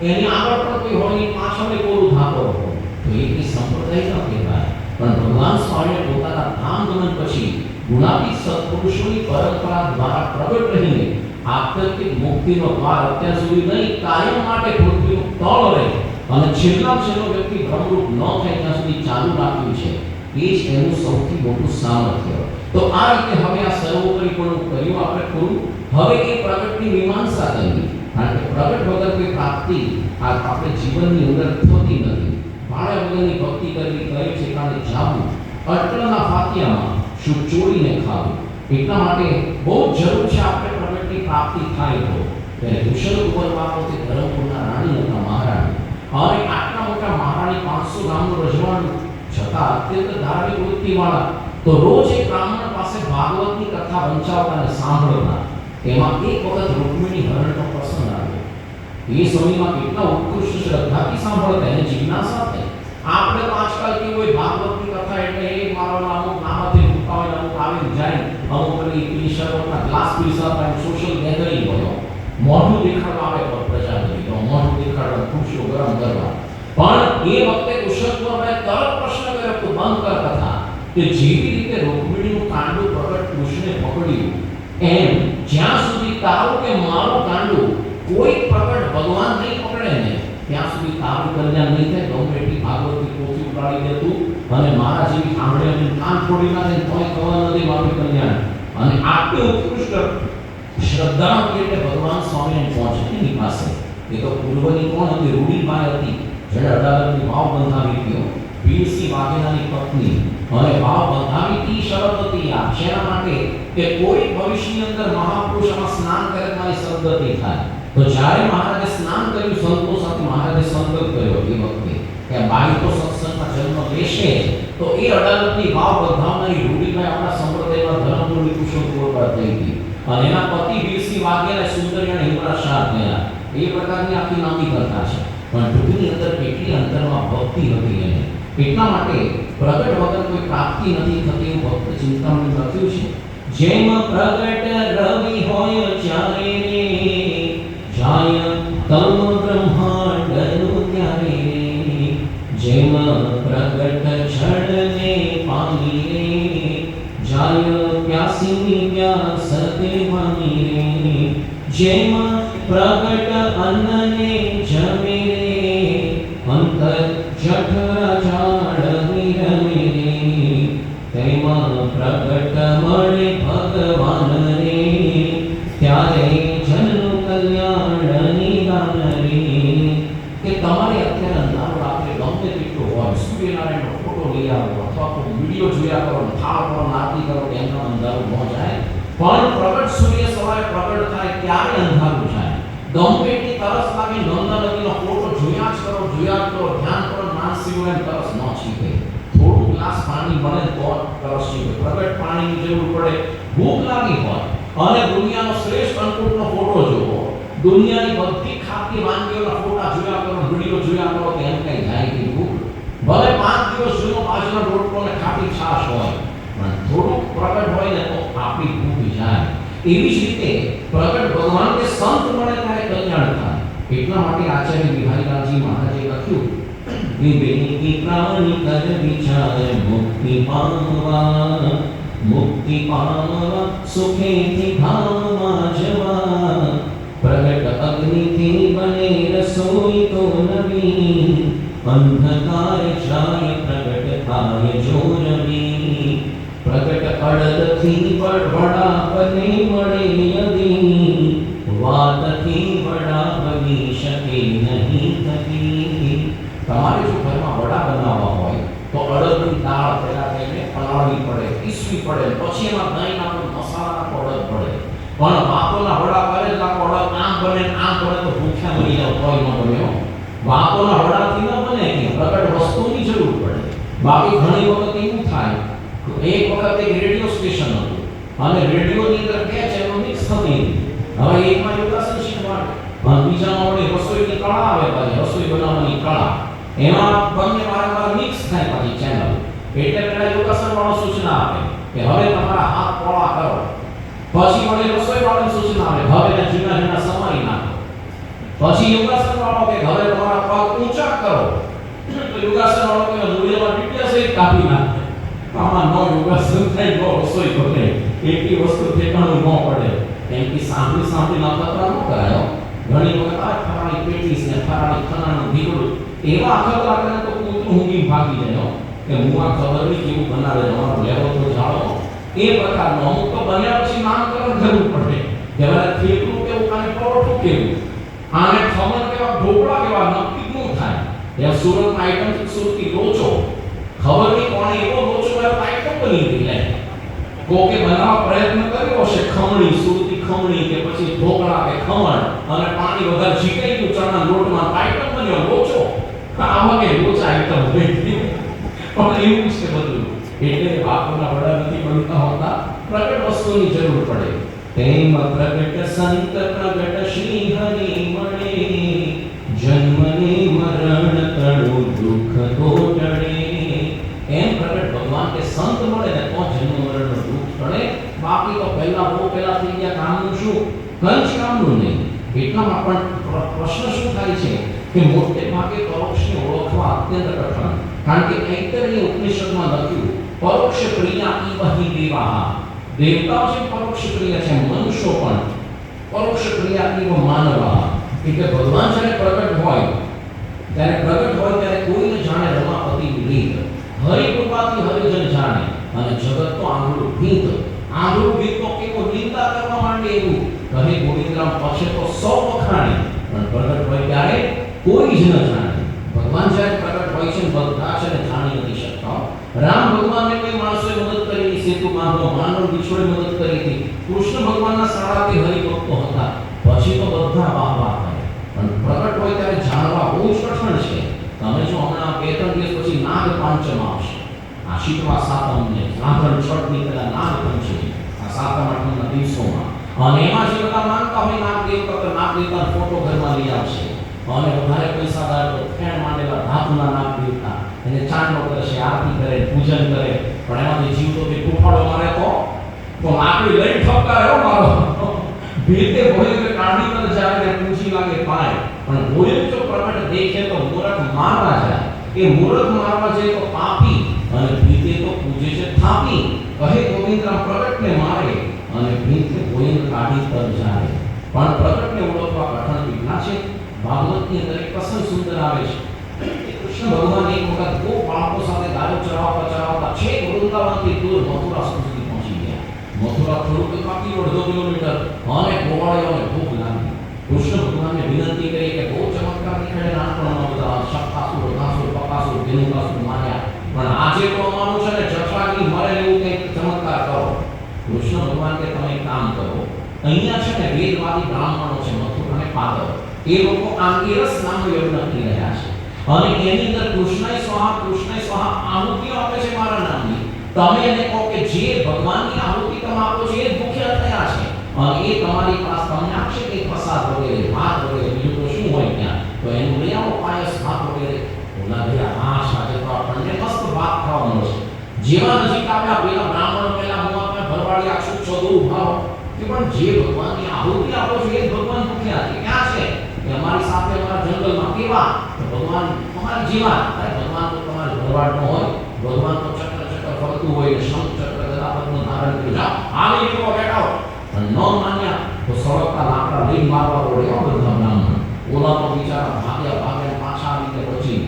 એની આગળ પણ કોઈ હોય ને પાછળ કોરું ધાતો હોય, તો એ સંપ્રદાય ન કહેવાય. પણ ભગવાન સ્વામીએ પોતાના ધામ ગમન પછી ગુણાતીત સત્પુરુષોની પરંપરા દ્વારા પ્રગટ રહીને આત્યંતિક મુક્તિનો દ્વાર અત્યાર સુધી નહીં, કાયમ માટે પૃથ્વીનું તળ રહે અને છેલ્લો વ્યક્તિ ભ્રમરૂપ ન થાય ત્યાં સુધી ચાલુ રાખ્યું છે. એ જ એનું સૌથી મોટું સામર્થ્ય. તો આ રીતે હવે આ સર્વોપરીપણું કર્યું આપણે પૂરું. હવે એ પ્રગટની મીમાંસા કરવી, કારણ કે પ્રગટ વગર કોઈ પ્રાપ્તિ આપણે જીવનની અંદર થતી નથી. ભાડે વગરની ભક્તિ કરવી, કઈ ઠેકાણે જાવું, અટકળના ફાતિયામાં શું ચોરીને ખાવું. એટલા માટે બહુ જરૂર છે આપણે પ્રગટની પ્રાપ્તિ થાય. તો ત્યારે કુશલ કુંવર બાપો તે ધરમપુરના રાણી હતા, મહારાણી. અને આટલા મોટા મહારાણી 500 ગામનું રજવાડું છતાં અત્યંત ધાર્મિક વૃત્તિવાળા. તો રોજ એક બ્રાહ્મણ પાસે ભાગવતની કથા વંચાવતા અને સાંભળતા. તેમાં એક વખત રૂકમિણી હરણનો પ્રસંગ આવ્યો. એ સમયમાં કેટલા ઉત્કૃષ્ટ શ્રદ્ધાથી સાંભળતા, એને જિજ્ઞાસા થઈ. આપણે તો આજકાલ કેવું હોય, ભાગવતની કથા એટલે એ મારો અમુક નામથી ઉપાવે, અમુક આવી જાય, અમુક પેલી શરબતના ગ્લાસ પીરસાતા, સોશિયલ ગેધરિંગ હોય, મોઢું દેખાડવા આવે પ્રજાપતિ, તો મોઢું દેખાડવા, ખુરશીઓ ગરમ કરવા. પણ એ વખતે કુશલકુંવરભાઈ તરત પ્રશ્ન કર્યો કે બંધ કર કથા. કે જેવી રીતે રૂકમિણીનું કાંડું પ્રગટ કૃષ્ણે પકડ્યું, એમ જ્યાં સુધી તારું કે મારું કાંડું કોઈ પ્રગટ ભગવાન નહીં પકડે ને ત્યાં સુધી તારું કલ્યાણ નહીં થાય. ગમે એટલી ભાગવતની પોથી ઉડાડી દેતું અને મારા જેવી સાંભળીને કાન ફોડી નાખે તોય ખબર નથી મારું કલ્યાણ. અને આટલી ઉત્કૃષ્ટ શ્રદ્ધા એટલે ભગવાન સ્વામિનારાયણ પહોંચે એની પાસે. એ તો પૂર્વની કોણ હતી? રૂડીબાઈ હતી, જેણે અડાલજની વાવ બંધાવી દીધો. વીરસિંહ વાઘેલાની પત્ની. અને વાવ બંધાવી તી શરત હતી આ શેના માટે? કે કોઈ ભવિષ્યની અંદર મહાપુરુષમાં સ્નાન કરે મારી સદગતિ થાય. તો જ્યારે મહારાજે સ્નાન કર્યું સંતો સાથે, મહારાજે સંકલ્પ કર્યો એ વખતે કે બાઈ તો સત્સંગમાં જન્મ લેશે. તો એ અડાલજની વાવ બંધાવનારી રૂડીબાઈ આપણા સંપ્રદાયમાં ધર્મપુરની કુશલકુંવર થઈ હતી. અને એના પતિ વીરસિંહ વાઘેલા સુંદરી અને હિમરા શાહ થયા. એ પ્રકારની આખી નામી કથા છે. પણ ટૂંકની અંદર કેટલી અંતરમાં ભક્તિ હતી એને. એટલા માટે પ્રગટ વગર કોઈ પ્રાપ્તિ નથી થતી એવું ભક્ત ચિંતામણી લખ્યું છે. જેમ પ્રગટ રવિ હોય ચારે રે, જાય તમ બ્રહ્માંડનું ત્યારે રે. જેમ પ્રગટ જળને પામી રે, જાય પ્યાસીની પ્યાસ દેવાની રે. જેમ પ્રગટ અન્નને જમે રે, અંતર જઠરા જાળવી રમે રે. તેમાં પ્રગટ સૂર્યનારાયણનો ફોટો લઈ આવો અથવા તો વિડીયો જોયા કરો, થાળ પર આરતી કરો, એમનો અંધારું ન જાય. પણ પ્રગટ સૂર્ય સવારે પ્રગટ થાય ત્યારે અંધારું જાય. ગમે એટલી તરસ લાગે, નંદા નદીનો ફોટો જોયા જ કરો, ધ્યાન કરો, માનસીઓને તરસ ન છીપે. થોડું ગ્લાસ પાણી મળે તો તરસ છીપે. પ્રગટ પાણીની જરૂર પડે, ભૂખ લાગી હોય અને દુનિયાનો શ્રેષ્ઠ અન્નકૂટનો ફોટો જોવો, દુનિયાની બધી ખાતી વાનગીઓના ફોટા જોયા કરો, વિડીયો જોયા કરો, તો એમ કઈ જાય કે ભૂખ ભલે 5 દિવસ જૂનો બાજરીનો રોટલો ને ખાટી છાશ હોય, પણ થોડુંક પ્રગટ હોય ને તો આપણી ભૂખ જાય. એવી જ રીતે પ્રગટ ભગવાન કે સંત મળે ત્યારે કલ્યાણ થાય. એટલા માટે આચાર્ય બિહારીલાલજી મહારાજે લખ્યું, વિવેકી પ્રાણી કર વિચાર મુક્તિ પામવા, મુક્તિ પામવા સુખેથી ભાવમાં જવા. પ્રગટ અગ્નિથી બને રસોઈ તો નવી, અંધકાર જાય પ્રગટ થાય જો રવિ. પ્રગટ અડદથી વડા બને મળે યદી, વાતથી વડા બની શકે નહીં થતી. તમારે જો ઘરમાં વડા બનાવવા હોય તો અડદની દાળ પહેલા થઈને પલાળવી પડે, પીસવી પડે, પછી એમાં દહીં નાખો, મસાલા નાખો, અડદ પડે. પણ વાતોના વડા કરે જ નાખો, અડદ આમ બને તો ભૂખ્યા મરી જાવ તોય ન બન્યો. વાતોના વડાથી ન બને કે પ્રગટ વસ્તુની જરૂર પડે. બાકી ઘણી વખત એવું થાય, એક વખત એક રેડિયો સ્ટેશન હતું અને રેડિયોની અંદર 2 ચેનલો મિક્સ થતી હતી. હવે એકમાં યોગાસન શીખવાડે અને બીજામાં વળી રસોઈની કળા આવે, પાછી રસોઈ બનાવવાની કળા, એમાં બંને વારંવાર મિક્સ થાય પાછી ચેનલ. એટલે પેલા યોગાસન વાળો સૂચના આપે કે હવે તમારા હાથ પોળા કરો, પછી વળી રસોઈ વાળાની સૂચના આપે હવે એને ઝીણા ઝીણા સમારી નાખો, પછી યોગાસન વાળો કે હવે તમારા પગ ઊંચા કરો, તો યોગાસન વાળો કે મૂળિયામાં ટીપિયા સહિત કાપી નાખે. આમાં નો યોગાસન થાય, નો રસોઈ બને, એટલી વસ્તુ ઠેકાણું ન પડે. એમ કે સાંભળી નખતરા ન કરાયો. ઘણી વખત આ ફરાળી પેટીસ ને ફરાળી ખનાનું ભીગડું એવા અખતરા કરે તો કૂતરું ઊંઘી ભાગી જાય કે હું આ ખબર નહીં કેવું બનાવે, તમારો લેવો તો જાણો. એ પ્રકારનો અમુક તો બન્યા પછી નામકરણ કરવું પડે. જેવા થેપલું કેવું અને પરોઠું કેવું, આને ખમણ કેવા, ઢોકળા કેવા, નક્કી ન થાય. એ સુરતના આઈટમ છે સુરતી લોચો, ખબર નહીં કોણે એવો લોચો એવો આઈટમ બની ગઈ લે. કોકે બનાવવા પ્રયત્ન કર્યો હશે, ખમણી, સુરતી ખમણી કે પછી ઢોકળા કે ખમણ, અને પાણી વધારે છીકાઈ ગયું ચણા લોટમાં, આઈટમ બન્યો લોચો. આવા કે લોચા આઈટમ બની, પણ એવું છે બધું. એટલે વાકોના વડા નથી બનતા હોતા, પ્રગટ વસ્તુની જરૂર પડે. તેમ પ્રગટ સંત પ્રગટ શ્રી હરિ મળે, જન્મને મરણ તળું દુઃખ તો ટળે. એમ પ્રગટ ભગવાન કે સંત મળે ને તો જન્મ મરણનું દુઃખ ટળે. બાકી તો પહેલા થઈ ગયા કામનું શું, કંઈ કામનું નહીં. એટલામાં પણ પ્રશ્ન શું થાય છે કે મોટે ભાગે પરોક્ષને ઓળખવા અત્યંત કઠણ. કારણ કે ઐતરેય ઉપનિષદમાં લખ્યું, પરોક્ષ ક્રિયા ઈવહિ દેવાહ. દેવતાઓ જે પરોક્ષ ક્રિયા છે, મનુષ્યો પણ પરોક્ષ ક્રિયા ઈવ માનવાહ. એટલે ભગવાન જ્યારે પ્રગટ હોય ત્યારે કોઈને જાણે રમાપતિ રીત, હરિ કૃપાથી હરિજન જાણે. અને જગત તો આંગળું ભીત તો કેવો નિંદા કરવા માંડે એવું કહે ગોવિંદરામ, પછી તો સૌ વખાણે. પણ પ્રગટ હોય ત્યારે કોઈ જ ન જાણે. ભગવાન જ્યારે પ્રગટ હોય છે બધા છે ને જાણી નથી શકતા. રામ ભગવાનને કોઈ માણસોએ મદદ કરી, સેતુ બાંધો, માનવ વિછોડે મદદ કરી હતી. કૃષ્ણ ભગવાનના સારાથી હરિભક્તો હતા, પછી તો બધા વાહ કરે. પણ પ્રગટ હોય ત્યારે જાણવા બહુ જ કઠણ છે. તમે જો હમણાં 2-3 દિવસ પછી નાગ પાંચમ આવશે, આ શીતળા સાતમ ને રાંધણ છઠની પહેલા નાગ પંચમી, આ સાતમ આઠમના દિવસોમાં, અને એમાં જે બધા માનતા હોય નાગ દેવતા ફોટો ઘરમાં લઈ આવશે. અને વધારે પૈસાદાર તો ફેણ માંડેલા ધાતુના નાગ દેવતા એને ચાંદલો કરશે, આરતી કરે, પૂજન કરે. પણ એમાંથી જીવતો તે ટુફાડો મારે તો લાકડી લઈ ઠપકારે મારો ભીતે ભોય કાઢી કર જાય ને પૂછી લાગે પાય. પણ ભોય જો પ્રગટ દેખે તો મૂરખ મારવા જાય, એ મૂરખ મારવા જાય તો પાપી, અને ભીતે તો પૂજે છે થાપી. કહે ગોવિંદરામ પ્રગટને મારે અને ભીતે ભોય કાઢી કર જાય. પણ પ્રગટને ઓળખવા કઠણ કેટલા છે. ભાગવતની અંદર એક પ્રસંગ સુંદર આવે છે. કૃષ્ણ ભગવાન એક વખત બહુ બાળકો સાથે ગાયો ચરાવતા છેક વૃંદાવનથી દૂર મથુરા સુધી પહોંચી ગયા. મથુરા થોડુંક કાપી 1.5 કિલોમીટર, અને ગોવાળીઓને ભૂખ લાગી. કૃષ્ણ ભગવાનને વિનંતી કરી કે બહુ ચમત્કાર નીકળે નાનપણમાં બધા શક્તાસુર, ઘાસુર, પકાસુર, ધેનુકાસુર માર્યા. પણ આજે તો અમારું છે ને જઠરાગ્નિ મરે એવું કંઈક ચમત્કાર કરો. કૃષ્ણ ભગવાન કે તમે એક કામ કરો, અહીંયા છે ને વેદવાદી બ્રાહ્મણો છે મથુર અને પાદવ, એ લોકો આંગિરસ નામનો યજ્ઞ કરી રહ્યા છે અને એની અંદર કૃષ્ણય સ્વાહા આહુતિઓ આપે છે મારા નામની. તમે એને કહો કે જે ભગવાનની આહુતિ તમે આપો છો એ ભૂખ્યા થયા છે અને એ તમારી પાસે તમને આપશે કે પ્રસાદ વગેરે ભાત વગેરે બીજું તો શું હોય ત્યાં, તો એનું લઈ આવો પાયસ ભાત વગેરે. ઓલા ભૈયા હા આજે તો આપણને મસ્ત ભાત ખાવા મળશે. જેવા નજીક આવ્યા પેલા બ્રાહ્મણ પેલા મોમાં ભરવાડી આખું ચોદું ભાવ કે પણ જે ભગવાનની આહુતિ આપો છો એ ભગવાન ભૂખ્યા છે. ક્યાં છે કે અમારી સાથે અમારા જંગલમાં કેવા તો ભગવાન તમારી જીવાત. અરે ભગવાન તો તમારા ભરવાડનો હોય, ભગવાન તો ચક્ર ફરતું હોય ને શંખ ચક્ર ગદા પદ્મ ધારણ કરી જાઓ આવી કેવો બેઠાઓ પણ ન માન્યા તો સળગતા લાકડા લઈને મારવા પડ્યા બધા બ્રાહ્મણ. ઓલા તો બિચારા ભાગ્યા પાછા આવી ગયા પછી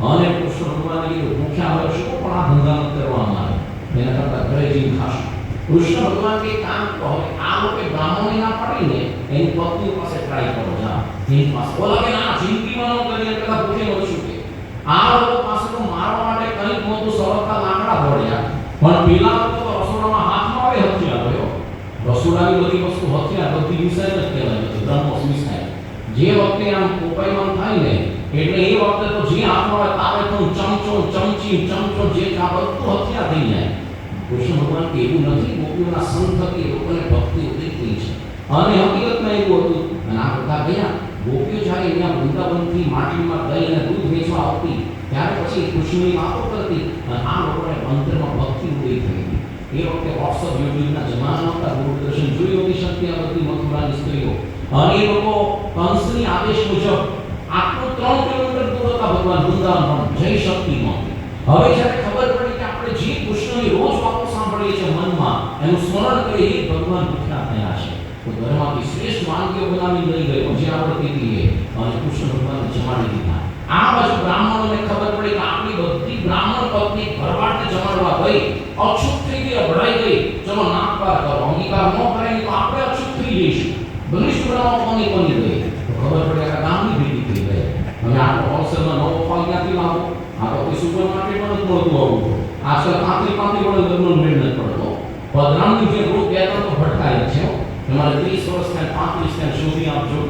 અને કૃષ્ણ ભગવાને કીધું ભૂખ્યા હોય શું પણ આ ધંધા ન કરવામાં આવે, એના કરતા ઘરે જઈને ખાશું. કૃષ્ણ ભગવાન કે કામ તો હવે આ લોકો બ્રાહ્મણને ના પાડીને એની પત્ની પાસે ટ્રાય કરો જા એની પાસે. ઓલા કે ના જિંદગીમાં ન કરીએ પેલા ભૂખે મળશું કે આ લોકો પાસે તો મારવા માટે કંઈક મોટું સળગતા લાકડા ભર્યા પણ પેલા લોકો તો રસોડામાં હાથમાં આવે હથિયાર હોય. રસોડાની બધી વસ્તુ હથિયાર બધી વિષય જ કહેવાય છે બ્રહ્મોસ મિસાઇલ. જે વખતે આમ કોપાઈમાં થાય ને એટલે એ વખતે તો જે હાથમાં આવે તારે તો ચમચો ચમચી ચમચો જે આ બધું હથિયાર થઈ જાય. કૃષ્ણ ભગવાન કે એવું નથી, ગોપીઓના સંગ થકી લોકોને ભક્તિ ઉદય થઈ છે અને હકીકતમાં એવું હતું. અને આ બધા ગયા ગોપીઓ જ્યારે અહીંયા વૃંદાવનથી માટીમાં દહીં અને દૂધ વેચવા આવતી ત્યારે પછી કૃષ્ણની વાતો કરતી અને આ લોકોને મંત્રમાં ભક્તિ ઉદય થઈ. એ વખતે વોટ્સઅપ યુટ્યુબના જમાના હતા, દૂરદર્શન જોઈ હોતી શક્તિ આ બધી મથુરાની સ્ત્રીઓ અને એ લોકો કંસની આદેશ મુજબ આટલું 3 કિલોમીટર દૂર હતા ભગવાન વૃંદાવન જય શક્તિ નહોતી. હવે જ્યારે ખબર પડી કે આપણે જે કૃષ્ણની રોજ વાતો સાંભળીએ છીએ મનમાં એનું સ્મરણ કરીએ એ ભગવાન ભૂખ્યા થયા છે તો ઘરમાંથી શ્રેષ્ઠ વાનગીઓ બનાવી લઈ ગયો જે આપણે કીધી અને કૃષ્ણ ભગવાનને જમાડી દીધા. આ બાજુ બ્રાહ્મણોને ખબર પડી કે આપણી બધી બ્રાહ્મણ પત્ની ભરવાડને જમાડવા ગઈ અછૂત થઈ ગઈ, અભડાઈ ગઈ. ચલો નાકપાર કરો, અંગીકાર ન કરાય તો આપણે અછૂત થઈ જઈશું. બલિષ્ઠ બનાવવા કોની ગઈ તો ખબર પડી કે ગામની ભેટી થઈ ગઈ. હવે આટલો હોલસેલમાં નવો ફળ ક્યાંથી લાવો? આ તો કોઈ સુપર માર્કેટમાં જ મળતું આવું. આજકાલ પાંત્રી વડે લગ્નનો મેળ નથી પડતો. પધરામણી જે રોગ બે ત્રણ તો ભટકાય છે. તમારે 30 વર્ષ થાય 35 થાય શોધી આપજો.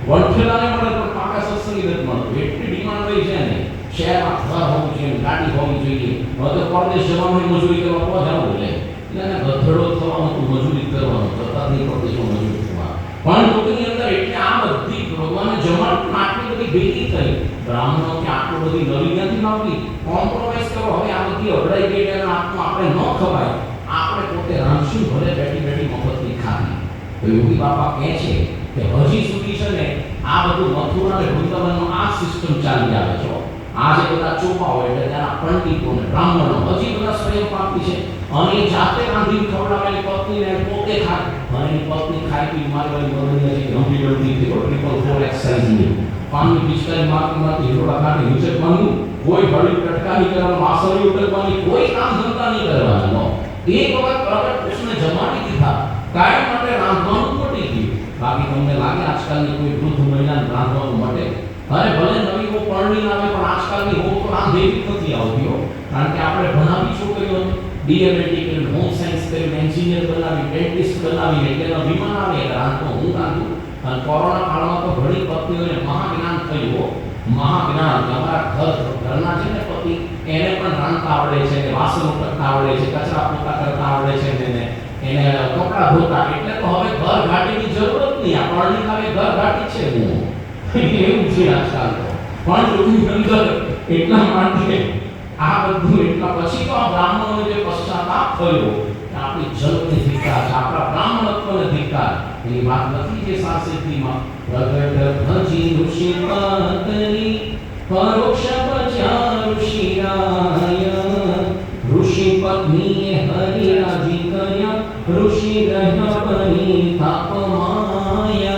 વડખેલાને મળે પણ પાકા સત્સંગી નથી મળતું. એટલી ડિમાન્ડ રહી છે ને શહેરમાં ઘર હોવું જોઈએ, ગાડી હોવી જોઈએ. હવે તો પરદેશ જવાનું મજૂરી કરવા પહોંચાડવું એટલે એને ગધેડો થવાનું તું મજૂરી કરવાનું કરતા નહીં પરદેશમાં મજૂરી થવા. પણ લોકોની અંદર એટલે આ બધી ભગવાનને જમાડવું આટલી બધી ભેગી થઈ બ્રાહ્મણો કે આટલું બધી નવી નથી લાવતી. કોમ્પ્રોમાઇઝ કરો. હવે આ બધી અભડાઈ ગઈ એટલે આપણે ન ખવાય, આપણે પોતે રાંધશું ભલે બેઠી બેઠી મફતની ખાધી. તો યોગી બાપા કહે છે કે હજી સુધી છે ને આ બધું મથુરા અને વૃંદાવનનો આ સિસ્ટમ ચાલી આવે છે. આ જે બધા ચોપાઓ એટલે ત્યાંના પંડિતો ને બ્રાહ્મણો હજી બધા સ્વયં પાકી છે અને એ જાતે રાંધીને ખવડાવેલી પત્નીને પોતે ખાય અને એની પત્ની ખાઈ પી મારવાની બદલીને જે ગંભીર ગંભીર ટ્રિપલ 4 એક્સરસાઇઝ પાણી પિચકારી મારતી હિરોડા કાઢી નીચે પાણી કોઈ હળી ટટકાની કરવાનું વાસળી ઉટકવાની કોઈ કામ ધંધા નહીં કરવાનો. એક વખત પ્રગટ કૃષ્ણ જમાડી દીધા કાયમ માટે રાંધવાનું મટી ગયું. બાકી તમને લાગે આજકાલની કોઈ વૃદ્ધ મહિલાને રાંધવાનું મટે? અરે ભલે નવી હો પરણી આવે પણ આજકાલની હો તો રાંધેવી નથી આવતી. કારણ કે આપણે ભણાવી છોકરીઓ ડીએમએલટી કરીને હોમ સાયન્સ કરીને એન્જિનિયર બનાવી ડેન્ટિસ્ટ બનાવી એટલે એનો વિમાન આવે રાંધતો હું રાંધું. અને કોરોના કાળમાં તો ઘણી પત્નીઓને મહાજ્ઞાન થયું. મહાજ્ઞાન અમારા ઘરના છે ને પતિ એને પણ રાંધતા આવડે છે, વાસણ ઉટકતા આવડે છે, કચરા પોતા કરતા આવડે છે એને કપડા ધોતા. એટલે તો હવે ઘર ઘાટીની જરૂરત નહીં. આ પરણી હવે ઘર ઘાટી છે હું એવું છે આજકાલ તો. પણ લોકોની અંદર એટલા માટે આ બધું એટલા પછી તો આ બ્રાહ્મણોને જે પશ્ચાતાપ થયો કે આપણી જન્મને ધિક્કાર છે, આપણા બ્રાહ્મણત્વને ધિક્કાર. એની વાત નથી જે સાંસ્કૃતિકમાં પ્રગટ ભજી ઋષિ પત્ની પરોક્ષ પચ્યા ઋષિરાય ઋષિ પત્નીએ હરિરાજી કર્યા ઋષિ રહ્યા બની તાપમાયા.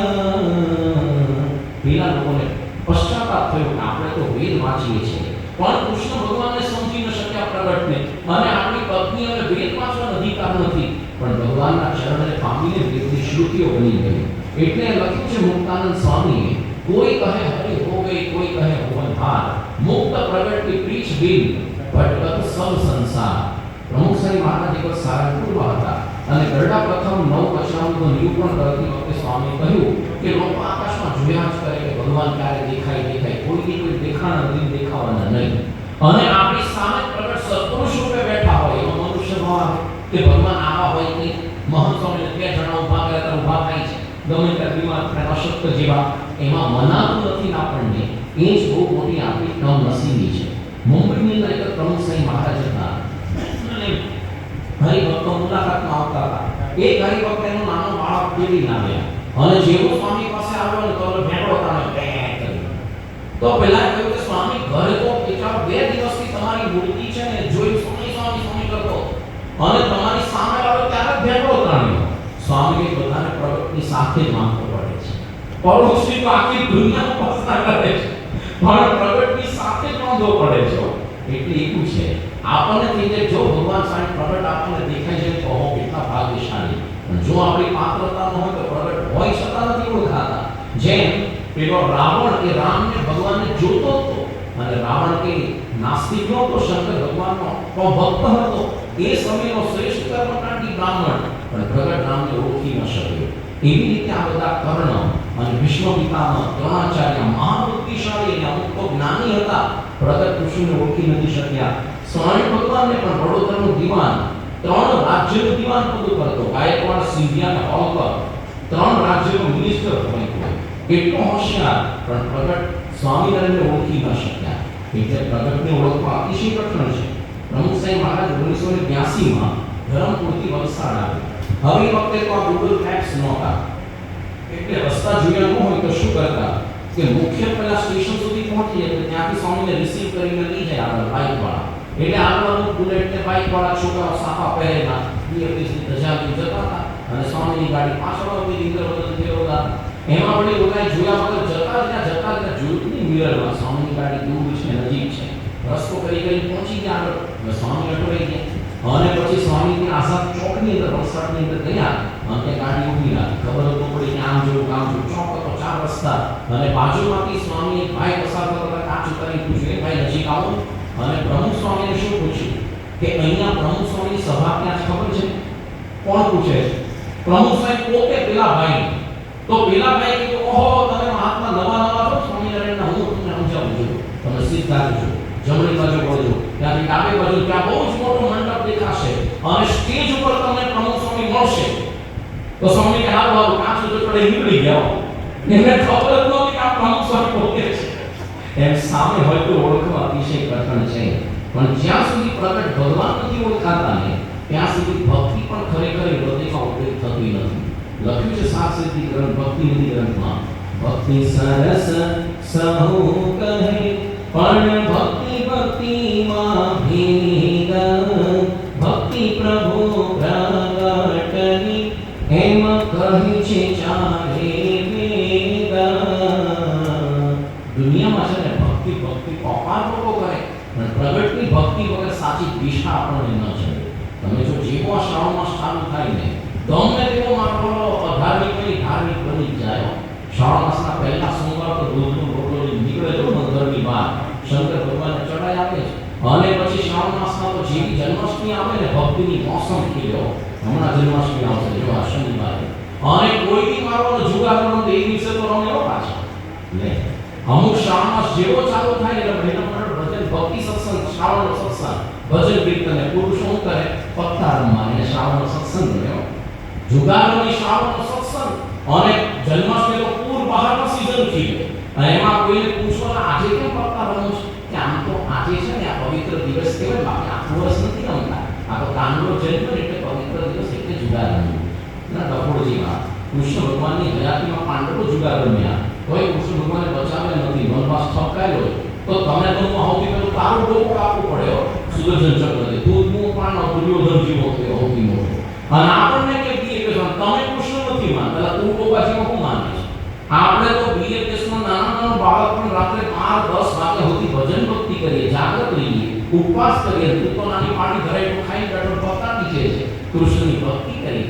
પેલા લોકોને પશ્ચાતાપ થયો કે આપણે તો વેદ વાંચીએ છીએ પણ કૃષ્ણ ભગવાનને સમજી ન શક્યા પ્રગટને અને આપણી પત્નીઓને વેદ વાંચવાનો અધિકાર નથી પણ ભગવાનના ચરણને પામીને વેદની શ્રુતિઓ બની ગઈ. એટલે લખ્યું છે મુક્તાનંદ સ્વામીએ કોઈ કહે હરિ હો ગઈ કોઈ કહે હોવન હાર મુક્ત પ્રગટ की प्रीच बिन ભટકત સબ સંસાર. પ્રમુખ સાહેબ મહારાજ એક સારા પૂર્વ હતા અને ગરડા પ્રથમ નવ વચનાનું નિરૂપણ કરતી વખતે સ્વામી કહ્યું કે લોકો આકાશમાં જોયા જ કરે કે ભગવાન ક્યારે દેખાય કોઈ દેખાણા નથી, દેખાવાના નહીં. અને આપણી સામે પ્રગટ સત્પુરુષ રૂપે બેઠા હોય એવા મનુષ્ય ન આવે કે ભગવાન આવા હોય કે મહંત સ્વામીને બે જણા ઊભા કર્યા તો ઊભા થાય છે, ગમે ત્યાં બીમાર થાય, અશક્ત જેવા, એમાં મનાતું નથી આપણને. એ જ બહુ મોટી આપણી કમનસીબી છે. મુંબઈની અંદર એક પ્રમુખ સાહેબ મહારાજ હતા અને હરિભક્તો મુલાકાતમાં આવતા હતા. એક હરિભક્ત એનું નાનું બાળક પેલીને આવ્યા અને જેવું સ્વામી પાસે આવ્યો ને તો ભેટો તાણે તો પહેલા કહ્યું કે સ્વામી ઘરે તો એટલા 2 દિવસથી તમારી મૂર્તિ છે ને જોઈ સ્વામી કરતો અને તમારી સામે આવ્યો ત્યારે ભેટો તાણ્યો. સ્વામી બધાને પ્રગટની સાથે જ માંગતો પડે છે. પડોશી તો આખી દુનિયા ઉપાસના કરે છે પણ પ્રગટની સાથે જ માંગવો પડે છે. એટલે એવું છે આપણને કહીએ જો ભગવાન સામે પ્રગટ આપણને દેખાય છે તો હો કેટલા ભાગ્યશાળી. પણ જો આપણી પાત્રતા ન હોય તો પ્રગટ હોય છતાં નથી ઓળખાતા. જેમ પેલો રાવણ એ રામને ભગવાનને જોતો હતો અને રાવણ કે નાસ્તિક નહોતો, શંકર ભગવાનનો ભક્ત હતો. એ સમયનો શ્રેષ્ઠ કર્મકાંડી બ્રાહ્મણ પણ પ્રગટ રામને ઓળખી ન શક્યો. એવી રીતે આ બધા કર્ણ અને ભીષ્મ પિતામહ, દ્રોણાચાર્ય મહાન બુદ્ધિશાળી અને અમુક તો જ્ઞાની હતા, પ્રગટ કૃષ્ણને ઓળખી નથી શક્યા. સ્વામી ભગવાનને પણ વડોદરાનું દિવાન, 3 રાજ્યનું દિવાન પદ કરતો, ગાયકવાડ, સિંધિયા અને હોલકર 3 રાજ્યનો મિનિસ્ટર હતો. એટલો હોશિયાર પણ પ્રગટ સ્વામિનારાયણને ઓળખી ન શક્યા. એટલે પ્રગટને ઓળખવા અતિશય કઠણ છે. પ્રમુખ સાહેબ મહારાજ 1982માં ધરમપુરથી વલસાડ આવ્યા. હવે વખતે તો આ ગૂગલ મેપ્સ નહોતા એટલે રસ્તા જોયા ન હોય તો શું કરતા કે મુખ્ય પેલા સ્ટેશન સુધી પહોંચીએ તો ત્યાંથી સ્વામીને રિસીવ કરીને લઈ જાય આગળ બાઇકવાળા. એટલે આગળનું બુલેટ ને બાઇકવાળા છોકરાઓ સાફા પહેરેલા બીએપીસી ધજાવી જતા હતા અને સ્વામીની ગાડી પાછળ આવતી ઇન્દ્રવદન ફેરવતા. એમાં વળી લોકોએ જોયા વગર જતા જોયું નહીં મિરરમાં સ્વામીની ગાડી દૂર છે, નજીક છે, રસ્તો કરી પહોંચી ગયા આગળ. સ્વામી અટવાઈ ગયા અને પછી સ્વામીની આઝાદ ચોકની અંદર વલસાડની અંદર ગયા અને ગાડી ઊભી રાખી. ખબર તો પડી કે આમ જોયું આમ જોયું, ચોક હતો, 4 રસ્તા અને બાજુમાંથી સ્વામી એક ભાઈ પસાર કરતા કાચ ઉતારી પૂછ્યું, એ ભાઈ નજીક આવો. અને પ્રમુખ સ્વામીને શું પૂછ્યું કે અહીંયા પ્રમુખ સ્વામીની સભા ક્યાં ખબર છે? કોણ પૂછે છે? પ્રમુખ સ્વામી પોતે પેલા ભાઈ. તો પેલા ભાઈ કીધું, ઓહો તમે મહાત્મા નવા છો, સ્વામિનારાયણના હું તમને સમજાવું છું, તમે સીધા છો, જમણી બાજુ વળજો, ત્યાંથી ડાબે બાજુ ત્યાં બહુ જ મોટો મંડપ દેખાશે અને સ્ટેજ ઉપર તમને પ્રમુખ સ્વામી મળશે. તો સ્વામી કે હાલો હાલો કાચ ઉતર પડે નીકળી ગયા. એમને ખબર જ નહોતી કે આ પ્રમુખ સ્વામી પોતે છે. એમ સામે હોય તો ઓળખવા અતિશય કઠણ છે. પણ જ્યાં સુધી પ્રગટ ભગવાન નથી ઓળખાતા ને ત્યાં સુધી ભક્તિ પણ ખરેખર હૃદયમાં ઉદય થતી નથી. લખ્યું છે સાતસિદ્ધિ ગ્રંથ ભક્તિનિધિ ગ્રંથમાં, ભક્તિ સરસ સહુ કહે પણ ભક્તિમાં ભેદ, ભક્તિ પ્રભુ પ્રગટની એમ કહી છે ચારે વેદ. દુનિયામાં છે ને ભક્તિ અપાર લોકો કરે પણ પ્રગટની ભક્તિ વગર સાચી દિશા આપણને ન ચડે. તમે જો જેવો શ્રાવણ માસ ચાલુ થાય ને ગમે તેવો મારો ધાર્મિક બની જાય. શ્રાવણ માસના પહેલા સોમવાર તો દૂધનો રોટલો નીકળે તો મંદિરની બહાર શંકર ભગવાનને ચડાઈ આપે છે. અને પછી શ્રાવણ માસમાં તો જેવી જન્માષ્ટમી આવે ને ભક્તિની મોસમ ખીલ્યો. હમણાં જન્માષ્ટમી આવશે જો આ શનિવારે અને કોઈ બી મારો જુગારનો એ દિવસે તો રમેલો પાછા લે. અમુક શ્રાવણ માસ જેવો ચાલુ થાય એટલે મહિના પર ભજન ભક્તિ સત્સંગ, શ્રાવણનો સત્સંગ, ભજન કીર્તન, પુરુષો કરે પત્તા રમવા શ્રાવણનો સત્સંગ રહ્યો. જુગારોની શ્રાવણનો સત્સંગ અને જન્માષ્ટમી તો પૂર બહારનો સીઝન થઈ ગયો. અને એમાં કોઈને પૂછવાના આજે કેમ પત્તા રમો છો કે આમ તો આજે છે ને આ પવિત્ર દિવસ કહેવાય, બાકી આખું વર્ષ નથી રમતા. આ તો કાનનો જન્મ એટલે પવિત્ર દિવસ એટલે જુગાર રમવું ના ડફોડજીમાં. કૃષ્ણ ભગવાનની હયાતીમાં પાંડવો જુગાર રમ્યા, કોઈ કૃષ્ણ ભગવાને બચાવ્યા નથી, વનવાસ ઠપકાયેલો. તો તમે તો સૌથી પહેલું તારું ડોકું કાપવું પડે. સુદર્શન ચક્રથી દૂધનું પાનો દુર્યોધન જેવો થયો સૌથી મોટો. અને આપણને કે બીએ કે તમે કૃષ્ણ નથી માનતા, તું ડોકાજીમાં શું માને છે? આપણે તો બીએ કેસમાં નાના બાળક પણ રાત્રે 5-10 વાગ્યા સુધી ભજન ભક્તિ કરીએ, જાગૃત રહીએ, ઉપવાસ કરીએ, તું તો નાની પાણી ધરાઈ તો ખાઈ બેઠો પત્તા નીચે છે. કૃષ્ણની ભક્તિ કરી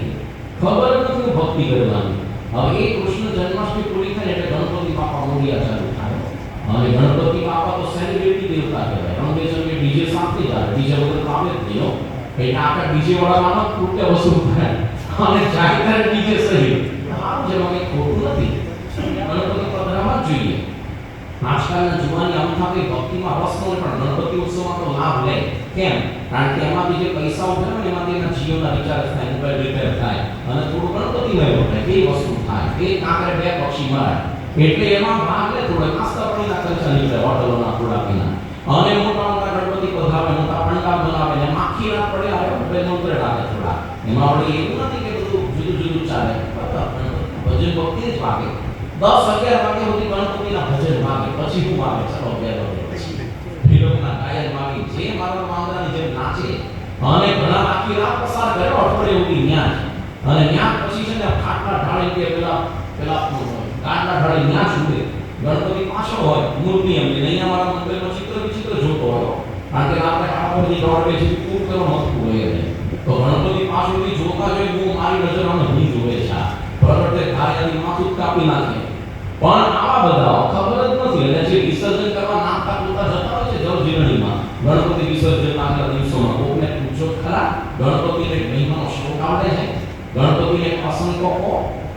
ખબર નથી ભક્તિ કરવાની. હવે એ કૃષ્ણ જન્માષ્ટમી પૂરી થાય એટલે ગણપતિ બાપા મોરિયા ચાલુ થાય અને भाई गणपति बापा तो सेलिब्रिटी देवता कहेवाय रंगेशन में डीजे સાથે જ આવે डीजे વગર તો આવે જ નહીં હો એટલે આખા ડીजे વાળા નામ કૃત્ય વસૂલ થાય અને જાય ત્યારે ડીજે સહી આ જેમાં કંઈ ખોટું નથી ગણપતિ પધરાવા જ જોઈએ આજકાલના જુવાની અમથા કંઈ ભક્તિમાં રસ ન હોય પણ ગણપતિ ઉત્સવમાં તો લાભ લે કેમ કારણ કે એમાંથી જે પૈસા ઉઠે ને એમાંથી એના જીવનના રિચાર્જ થાય મોબાઈલ રિપેર થાય અને થોડું ગણપતિમય વપરાય બે વસ્તુ થાય એક કાંકરે બે પક્ષી મરાય એટલે એમાં ભાગ લે થોડો નાસ્તા પાણીના ખર્ચા નીકળે હોટલોના થોડા પીના અને મોટા મોટા ગણપતિ પધરાવે મોટા પંડાલ બનાવે ને માખી રાત પડે આવે બે નોતરે રાખે થોડા એમાં વળી એવું નથી કે બધું જુદું જુદું ચાલે ભજન ભક્તિ જ વાગે 10-11 વાગે સુધી ગણપતિના ભજન વાગે પછી હું વાગે ચલો 2 વાગે પછી વિલોકના ગાયન વાગે જે મારા વાંદરાની જેમ નાચે અને ઘણા આખી રાત પસાર કરે અઠવાડિયે સુધી ન્યા અને ન્યા પછી છે ને ખાટલા ઢાળી કે પેલા ગાંડા ઢાળી ન્યા છૂટે ગણપતિ પાછળ હોય મૂર્તિ એમ કે અહીંયા મારા મંદિરમાં ચિત્ર વિચિત્ર જોતો હોય કારણ કે આપણે આખોની દોડે છે પૂર કરો મત હોય તો ગણપતિ પાછળથી જોતા જોઈ હું મારી નજર આને નહીં જોવે છે પ્રગટે ધાર્યાની માથું કાપી નાખે પણ આવા બધા ખબર જ નથી એટલે જે વિસર્જન કરવા નાખતા પોતા જતા હોય છે જળજીરણીમાં ગણપતિ વિસર્જન આગલા દિવસોમાં કોકને પૂછો ખરા ગણપતિને એક મહિમાનો શ્લોક આવડે છે ગણપતિને એક અસંકો કો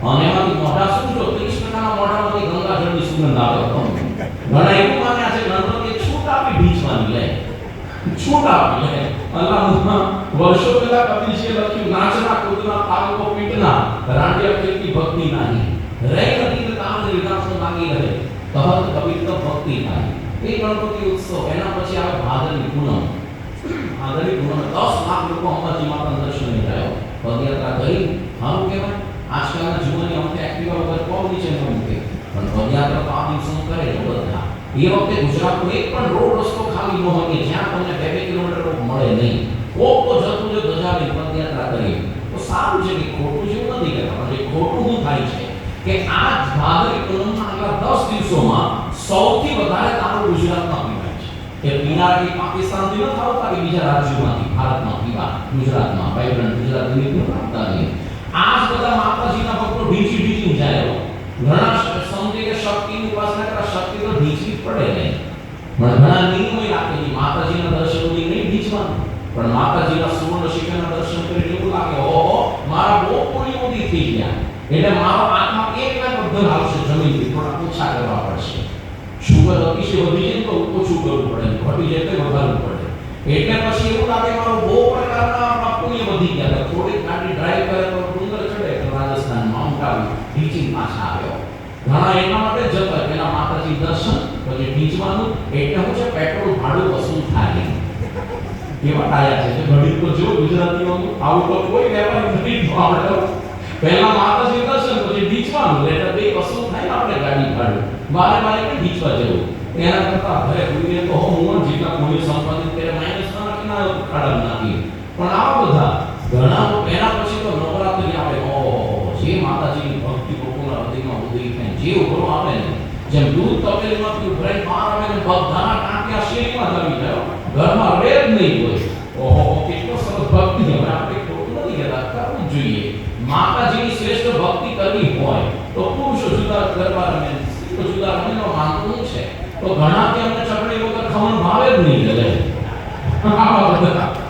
અને એમાંથી મોઢા શું જો 30% મોઢામાંથી ગંગાજળની સુગંધ આવે ઘણા એવું માન્યા છે ગણપતિ છૂટ આપી બીચવાની લે છૂટ આપી લે અલ્લાહમાં વર્ષો પહેલા કબીરજીએ લખ્યું નાચના કૂદના તાલકો પીટના રાંડિયા ખેલતી ભક્તિ નહીં રહી નથી તાલ વિનાશો લાગી રહે કહત કબીર તો ભક્તિ થાય એ ગણપતિ ઉત્સવ એના પછી આવે ભાદરવી પૂનમ 10 લાખ લોકો અંબાજી માતાના દર્શને ગયા પદયાત્રા કરી હારું કહેવાય આજકાલના જીવનની અમુક એક્ટિવા વગર પગ નીચે ન મૂકે પણ પદયાત્રા તો આ દિવસો કરે બધા એ વખતે ગુજરાતનો એક પણ રોડ રસ્તો ખાલી ન હોય કે જ્યાં તમને 2 કિલોમીટર મળે નહીં કોક તો જતું જો ધજાની પદયાત્રા કરી તો સારું છે કે ખોટું જેવું નથી કહેતા પણ જે ખોટું શું થાય છે કે આ ભાદરવી પૂનમના આગલા 10 દિવસોમાં સૌથી વધારે તારું ગુજરાતમાં પીવાય છે કે પીનારી પાકિસ્તાનથી ન આવતા કે બીજા રાજ્યોમાંથી ભારતમાં પીવા ગુજરાતમાં વાઇબ્રન્ટ ગુજરાતની પ્રાપ્તા નહીં આજ બધા માતાજીના ભક્તો ઢીંચી ઢીંચી જાય ઘણા સમજે કે શક્તિની ઉપાસના કરવા શક્તિ તો ઢીંચવી પડે નહીં પણ ઘણા નિયમો રાખેલી માતાજીના દર્શનોની નહીં ઢીંચવાનું પણ માતાજીના સુવર્ણ શિખરના દર્શન કરીને એવું લાગે ઓહો મારા બહુ પુણ્ય ઉદી થઈ ગયા એટલે મારો આત્મા એક લાખ બધો આવશે જમીનથી થોડા ઓછા કરવા પડશે શુગર અતિશય વધી જાય તો ઓછું કરવું પડે ઘટી જાય તો વધારવું પડે એટલે પછી એવું લાગે મારો બહુ પ્રકારના પુણ્ય વધી ગયા થોડીક ગાડી ડ્રાઈવ કરે તો ડુંગર ચડે તો રાજસ્થાન માઉન્ટ આબુ ઢીંચી પાછા આવ્યો ઘણા એના માટે જતા પેલા માતાજી દર્શન પછી ઢીંચવાનું એટલે હું છે પેટ્રોલ ભાડું વસૂલ થાય એવા ટાયા છે જે ઘડી તો જો ગુજરાતીઓનું આવું તો કોઈ વેપારી નથી આવડે પહેલા માતાજી દર્શન પછી ઢીંચવાનું એટલે બે વસૂલ થાય આપણે ગાડી ભાડું મારે કે ઢીંચવા જવું એના કરતા ભલે ભૂલીએ તો હું જેટલા કોઈ સંપાદિત કરે માઈનસ ના કાઢમ નાખી પણ આવા બધા ઘણા એના પછી તો નવરાત્રી આવે ઓહો જે માતાજીની ભક્તિ લોકોના હૃદયમાં ઉદય થાય જે ઉભરો આવે ને જેમ દૂધ તપેલીમાંથી ઉભરાઈ બહાર આવે ને બધાના ટાંટિયા શેરીમાં આવી જાય ઘરમાં રહે જ નહીં હોય ઓહો કેટલો સરસ ભક્તિ હવે આપણે ખોટું નથી કહેતા કરવું જોઈએ માતાજીની શ્રેષ્ઠ ભક્તિ કરવી હોય તો પુરુષો જુદા ગરબા રમે સ્ત્રીઓ જુદા રમેનો માનવું છે તો ઘણા કે અમને ચકડી વગર ખમણ ભાવે જ નહીં એટલે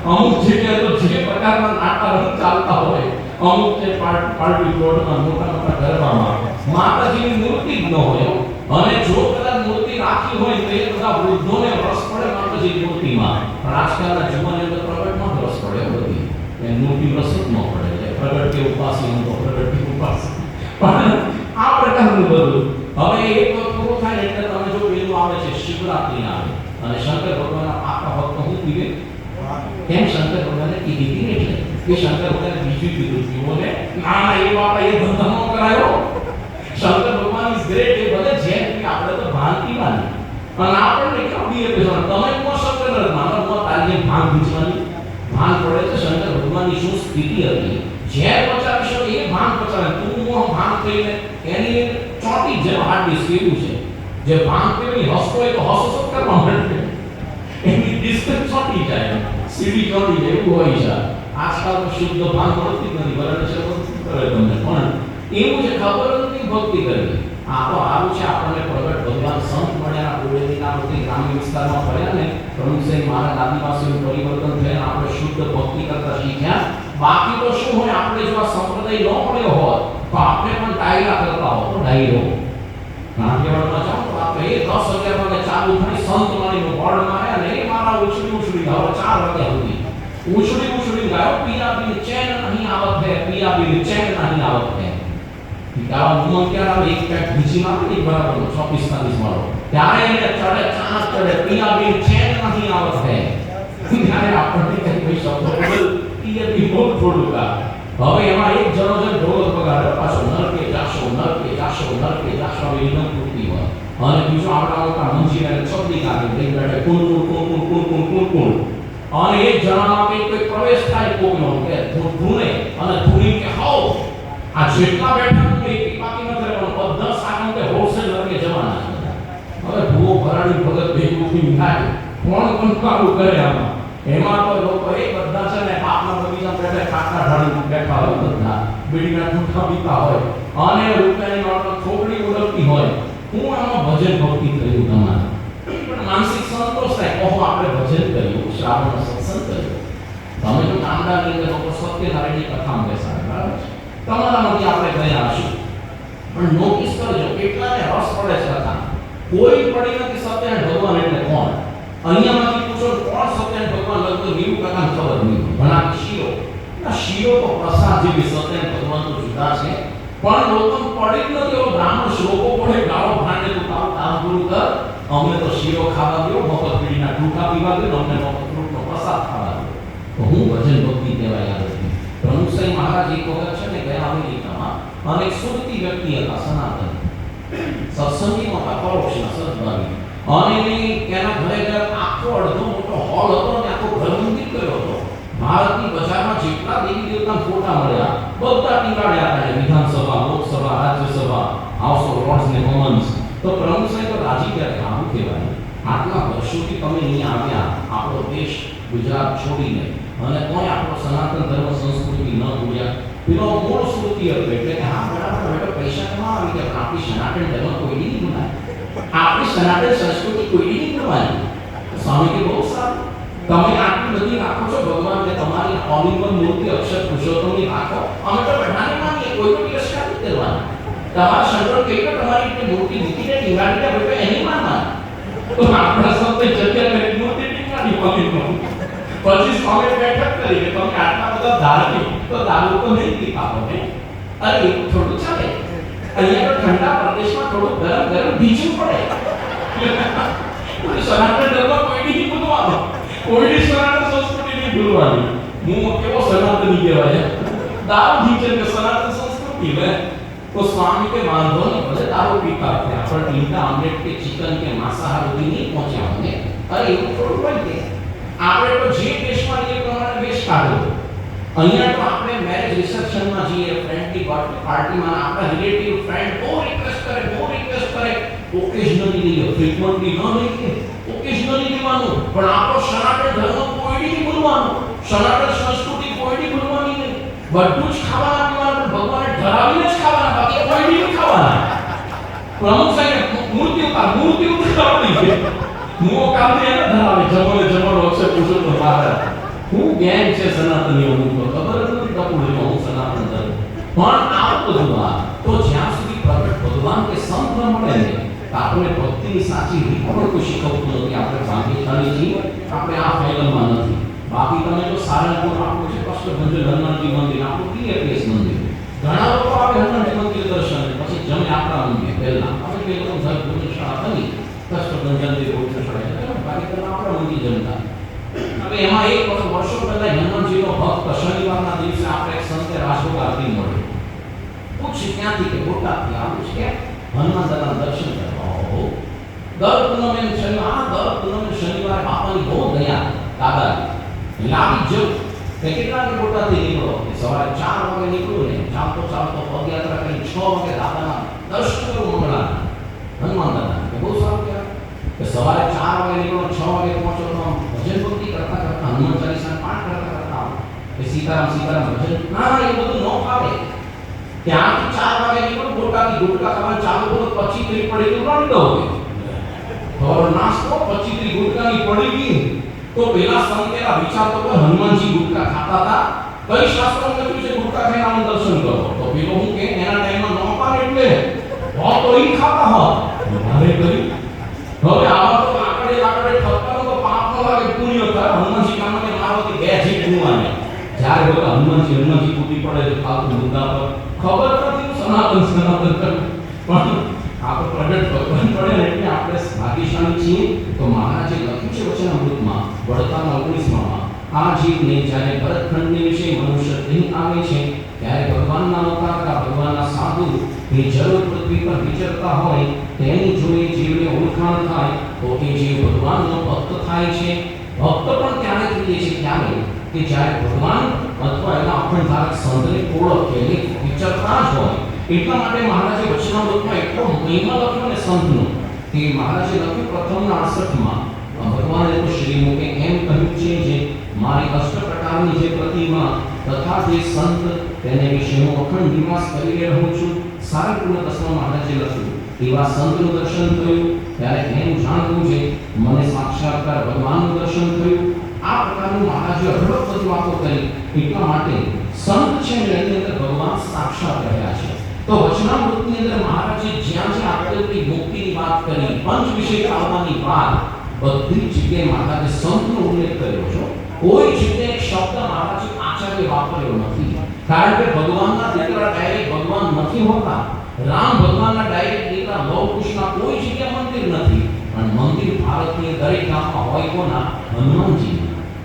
અમુક જગ્યાએ તો જે પ્રકારના નાટક ચાલતા હોય અમુક જે પાર્ટી પ્લોટમાં મોટા મોટા ગરબામાં માતાજીની મૂર્તિ જ ન હોય અને જો કદાચ મૂર્તિ રાખી હોય તો એ બધા વૃદ્ધોને રસ પડે માતાજીની મૂર્તિમાં પણ આજકાલના જુવાને તો પ્રગટમાં રસ પડે બધી એ મૂર્તિ રસ જ ન પડે એટલે પ્રગટ કે ઉપાસી હું તો પ્રગટ કે ઉપાસી પણ આ પ્રકારનું બધું હવે એક વખત પૂરો થાય એટલે તમે જો પેલું આવે છે શિવરાત્રી આવે અને શંકર ભગવાનના પાકા ભક્તો હું પીવે કેમ શંકર ભગવાને કીધી હતી ને એટલે કે શંકર ભગવાને બીજું કીધું પીવોને ના એ બાપા એ ધંધો કરાયો શંકર ભગવાન ઇઝ ગ્રેટ એ ભલે જેમ કે આપણે તો ભાન પીવાની અને આપણે કેમ પીએ પેશણ તમે કો શંકર માનો કો તારી ભાન પીવાની ભાન પડે છે શંકર ભગવાનની શું સ્થિતિ હતી ઝેર પચાવી શકે એ ભાન પચાવે તું મોહ ભાન કહીને એની ચોટી જેમ હાર્ડી સ્કેલું છે જે ભાન પીવી હસતો હોય તો હસો કરવા માંડે એની ડિસ્ટન્સ ચોટી જાય સીડી ચોટી જાય એવું હોય છે આજકાલ તો શુદ્ધ ભાન મળતી જ નથી બરાબર છે કરે તમને પણ એવું છે ખબર નથી ભક્તિ કરવી આ તો આવું છે આપણને પ્રગટ ભગવાન એવા સંત મળ્યા બોડેલીના બધી ગ્રામ્ય વિસ્તારમાં ફર્યા ને પ્રમુખ સાહેબ મારા આદિવાસીનું પરિવર્તન થયા આપણે શુદ્ધ ભક્તિ કરતા શીખ્યા બાકી તો શું હોય આપણે જો આ સંપ્રદાય ન મળ્યો હોત તો આપણે પણ ડાયરા કરતા હોત ડાયરો નાટ્યવાળમાં જાઓ તો આપણે 10-11 વાગે ચાલુ થાય સંત માળીનું બોર્ડ માર્યા ને એ મારા ઉછળી ગાવ 4 વાગ્યા સુધી ઉછળી ગાયો પિયા બી ચેન નહીં આવત હે પિયા બી ચેન નહીં આવત હે ગાવા મુમન ક્યારે એક પેક બીજી માં એક બરાબર 6:45 વાળો ત્યારે એને ચડે ચાંદ ચડે પિયા બી ચેન નહીં આવત હે ત્યારે આપણને કઈ કોઈ શબ્દ બોલ પિયા બી બોલ થોડું કા હવે એમાં એક જણો જે ઢોલ વગાડે પાછો નરકે જાશો વિલન પૂર્તિ હોય અને બીજો આપણા મોટા મંજીને છબડી કાઢી લઈ બેઠે કુણ અને એક જણામાં કોઈ પ્રવેશ થાય કોકનો કે ધૂને અને ધૂની કે હાઉ આ જેટલા બેઠા છે એક બાકી ન રહેવાનું બધા સાગમ કે હોલસેલ નરકે જવાના હવે ભૂવો ભરાડી ભગત ભેગું થઈ થાય કોણ કંકાળું કરે આમાં એમાં તો લોકો એ બધા છે ને પાપના બગીચા બેઠે કાકા ઢાળી બેઠા હોય બધા બીડીના ઠૂઠા પીતા હોય અને રૂપિયાની નોટો થોડી ઉડકતી હોય હું આમાં ભજન ભક્તિ કર્યું તમારે પણ માનસિક સંતોષ થાય ઓહો આપણે ભજન કર્યું શ્રાવણ સત્સંગ કર્યો તમે જો કામદારની અંદર લોકો સત્યનારાયણની કથામાં બેસાડે બરાબર છે તમારામાંથી આપણે ગયા હશું પણ નોટિસ કરજો કેટલાને રસ પડે છે કથા કોઈ પડી નથી સત્યનારાયણ ભગવાન એટલે કોણ અહીંયામાંથી પૂછો કોણ સત્યનારાયણ ભગવાન લગભગ નીવ કાકાને ખબર નહીં ઘણા શીરો શીરો તો પ્રસાદ જેવી સત્યનારાયણ ભગવાન તો જુદા છે પણ લોકો પડી જ નથી બ્રાહ્મણ શ્લોકો પડે ગાળો ભાંડે તો કામ પૂરું કર અમને તો શીરો ખાવા દો મફત પીડીના ઠૂઠા પીવા દો અમને મફત ફ્રૂટનો પ્રસાદ ખાવા દો તો હું ભજન ભક્તિ કહેવાય યાદ હતી પ્રમુખ સાહેબ મહારાજ એક વખત છે ને ગયા અમેરિકામાં અને એક સુરતી વ્યક્તિ હતા સનાતન સત્સંગીનો હતા પરોક્ષના સદભાવી અને એના ઘરે આખો અડધો મોટો હોલ હતો અને આખો ઘરમંદિર કર્યો હતો ભારતની બજારમાં જેટલા દેવી દેવતાના ફોટા મળ્યા બધા ટીંગાડ્યા હતા વિધાનસભા Lok Sabha Rajya Sabha house of lords ને કોમન્સ તો પ્રમુખ સાહેબ તો રાજી ત્યારે આવું કહેવાય આટલા વર્ષોથી તમે અહીં આવ્યા આપણો દેશ ગુજરાત છોડીને અને કોઈ આપણો સનાતન ધર્મ સંસ્કૃતિ ન ભૂલ્યા પેલો મૂળ સુરતી હતો એટલે કે હા બરાબર બેટો પૈસા કમાવા કે આપણી સનાતન ધર્મ કોઈ નહીં ભૂલાય આપણી સનાતન સંસ્કૃતિ કોઈ નહીં ભૂલવાની સ્વામી કે બહુ સારું તમે આટલી બધી રાખો છો ભગવાનને તમારી ઓલિવર મૂર્તિ અક્ષર પુરુષોત્તમની રાખો અમે તો બધાને માનીએ કોઈ પણ તિરસ્કાર નથી કરવાના તમારા શંકર કહીને તમારી મૂર્તિ દીકરીને ટીંગાડીને બેટો એની માનવાના તો આપણા સૌથી જગ્યા કરી મૂર્તિ ટીંગાડી ઓલિવર પછી સ્વામી બેઠક કરી કે તમે આટલા બધા ધાર્મિક તો દારૂ તો નહીં પીતા હોય અરે એવું થોડું ચાલે અહીંયા તો ઠંડા પ્રદેશમાં થોડું ગરમ ગરમ ભીજવું પડે સનાતન ધર્મ કોઈ નહીં ભૂલવાનો કોઈની સનાતન સંસ્કૃતિ નહીં ભૂલવાની હું કેવો સનાતની કહેવાય દારૂ ભીજે કે સનાતન સંસ્કૃતિ લે તો સ્વામી કે વાંધો નહીં ભલે દારૂ પીતા હોય પણ ઈંડા આમલેટ કે ચિકન કે માંસાહાર સુધી નહીં પહોંચ્યા મને અરે એવું થોડું હોય કે આપણે તો જે દેશમાં એ પ્રમાણે વેશ કાઢો અહીંયા તો આપણે મેરેજ રિસેપ્શનમાં જઈએ ફ્રેન્ડની પાર્ટીમાં આપણા રિલેટિવ ફ્રેન્ડ બહુ રિક્વેસ્ટ કરે ઓકેઝનલી લઈએ ફ્રીક્વન્ટલી ન લઈએ ઓકેઝનલી લેવાનું પણ આપણો સનાતન ધર્મ કોઈ નહીં ભૂલવાનો સનાતન સંસ્કૃતિ કોઈ નહીં ભૂલવાની નહીં બધું જ ખાવાના પીવાના ભગવાને ધરાવીને જ ખાવાના બાકી કોઈ નહીં ખાવાના પ્રમુખ સાહેબ મૂર્તિ ઉતારવાની છે હું કામને એને ધરાવે જમણ વખતે પૂછો તો બહાર હું ગેંગ છે સનાતનીઓ હું તો ખબર જ નથી કપૂર હું સનાતન ધર્મ પણ આવું બધું તો જ્યાં સુધી પ્રગટ ભગવાન કે સંત ન મળે ને આપણે ભક્તિની સાચી રીત પણ કોઈ શીખવતું નથી આપણે ભાગ્યશાળી છીએ આપણે આ ફેલમાં નથી બાકી તમે તો સારંગપુર આપણું છે કષ્ટભંજન હનુમાનજી મંદિર આપણું પીએપીએસ મંદિર ઘણા લોકો આવે હનુમાનજી મંદિર દર્શન પછી જમે આપણા મંદિર પહેલા અમે કે લોકો ઘર ભોજનશાળા કરી કષ્ટભંજન દેવ ભોજનશાળા બાકી તમે આપણા મંદિર જમતા હવે એમાં એક વખત વર્ષો પહેલા હનુમાનજીનો ભક્ત શનિવારના દિવસે આપણે એક સંતે રાજભોગ આરતી મળ્યો પૂછી ક્યાંથી કે બોટાદથી આવું છે હનુમાન દાદાના દર્શન કરવા દર પૂનમે શનિવારે બાપાની બહુ દયા દાદા લાવી જવું કેટલા કે બોટાદથી નીકળો સવારે 4 વાગે નીકળો ને ચાલતો પદયાત્રા કરી 6 વાગે દાદાના દર્શન કરો મંગળા હનુમાન દાદા કે બહુ સારું કહેવાય કે સવારે 4 વાગે નીકળો 6 વાગે પહોંચો તો ભજન ભક્તિ કરતા હનુમાન ચાલીસા પાઠ કરતા કે સીતારામ ભજન ના એ બધું ન ફાવે ત્યાંથી 4 વાગે નીકળો બોટાદથી ગુટકા ખાવાનું ચાલુ કરો પછી ત્રિપડી નું રંડો હોય और नाश्तो 25 गुटकाની પડીકી તો પેલા સંતેલા વિચારતો કે હનુમાનજી ગુટકા ખાતા હતા, કઈ શાસ્ત્રોમાં લખ્યું છે ગુટકા ખાઈને આનું દર્શન કરો? તો પેલો હું કે એના ટાઈમમાં નો પાડે એટલે તો ઈ ખાતા હોત મારે કરી. હવે આવા તો લાકડે ઠપકારો તો પાપ ન લાગે પુણ્ય થાય. હનુમાનજી કામને મારવાથી બે જીત ગુમાને જ્યારે બોલા હનુમાનજી કૂદી પડે તો ફાલતુ મુદ્દા પર ખબર નથી સનાતન કર પણ આપણે પ્રગટ ભગવાન પડે ને એટલે આપણે ભાગ્યશાળી છીએ. તો મહારાજે લખ્યું છે વચનામૃતમાં વડતાના 19માં આ જીવને જ્યારે ભરતખંડની વિશે મનુષ્ય દેહ આવે છે ત્યારે ભગવાનના અવતારતા ભગવાનના સાધુ એ જરૂર પૃથ્વી પર વિચરતા હોય તેની જોઈ જીવને ઓળખાણ થાય તો એ જીવ ભગવાનનો ભક્ત થાય છે. ભક્ત પણ ત્યારે થઈ છે ત્યારે કે જ્યારે ભગવાન અથવા એના અખંડ સંતની ઓળખ કે વિચરતા જ હોય. એટલા માટે મહારાજે વચનામૃતમાં એટલો મહિમા લખ્યો ને સંતનો કે મહારાજે લખ્યું પ્રથમના 68માં ભગવાને તો શ્રીમુખે એમ કહ્યું છે જે મારી અષ્ટ પ્રકારની જે પ્રતિમા તથા જે સંત તેને વિશે હું અખંડ નિવાસ કરી રહ્યો છું. સારંગપુરના 10માં મહારાજે લખ્યું એવા સંતનું દર્શન થયું ત્યારે એમ જાણવું છે મને સાક્ષાત્કાર ભગવાનનું દર્શન થયું. આ પ્રકારનું મહારાજે અઢળક બધી વાતો કરી. એટલા માટે સંત છે એની અંદર ભગવાન સાક્ષાત રહ્યા છે. તો વચનામૃતની અંદર મહારાજે જ્યાં જ્યાં આત્મિક મુક્તિની વાત કરી, પંચ વિષય આવવાની વાત, બધી જગ્યાએ મહારાજે સંતનો ઉલ્લેખ કર્યો છે. કોઈ જગ્યાએ એક શબ્દ મહારાજે આચાર્ય વાપર્યો નથી. કારણ કે ભગવાનના દીકરા ડાયરેક્ટ ભગવાન નથી હોતા. રામ ભગવાનના ડાયરેક્ટ દીકરા લવ કૃષ્ણના કોઈ જગ્યાએ મંદિર નથી. પણ મંદિર ભારતની દરેક ગામમાં હોય કોના? હનુમાનજી.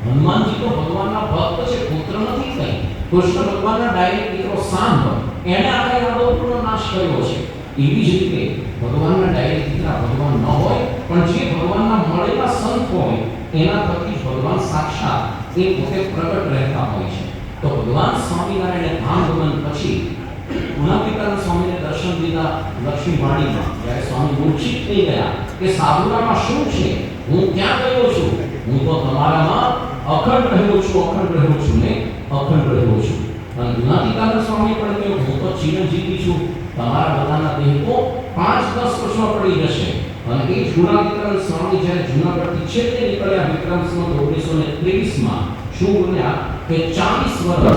હનુમાનજી તો ભગવાનના ભક્ત છે, પુત્ર નથી કઈ. કૃષ્ણ ભગવાનના ડાયરેક્ટ દીકરો સાંભ, એને આપણે યાદવપુરનો નાશ કર્યો છે. એવી જ રીતે ભગવાનના ડાયરેક્ટ દીકરા ભગવાન ન હોય પણ જે ભગવાનના મળેલા સંત હોય એના થકી ભગવાન સાક્ષાત એ પોતે પ્રગટ રહેતા હોય છે. તો ભગવાન સ્વામિનારાયણે ધામ ગમન પછી પુનાપિતાના સ્વામીને દર્શન દીધા લક્ષ્મીવાડીમાં. જ્યારે સ્વામી મૂર્છિત થઈ ગયા કે સાધુરામાં શું છે, હું ક્યાં ગયો છું? હું તો તમારામાં અખંડ રહ્યો છું ને અખંડ રહ્યો છું. અને ગુણાતીતાનંદ સ્વામી પણ કહ્યું હું તો ચિરંજીવી છું, તમારા બધાના દેહ તો 5-10 વર્ષમાં પડી જશે. અને એ જ ગુણાતીતાનંદ સ્વામી જ્યારે જૂનાગઢથી છેલ્લે નીકળ્યા વિક્રમ સંવત 1923માં શું બોલ્યા કે 40 વર્ષ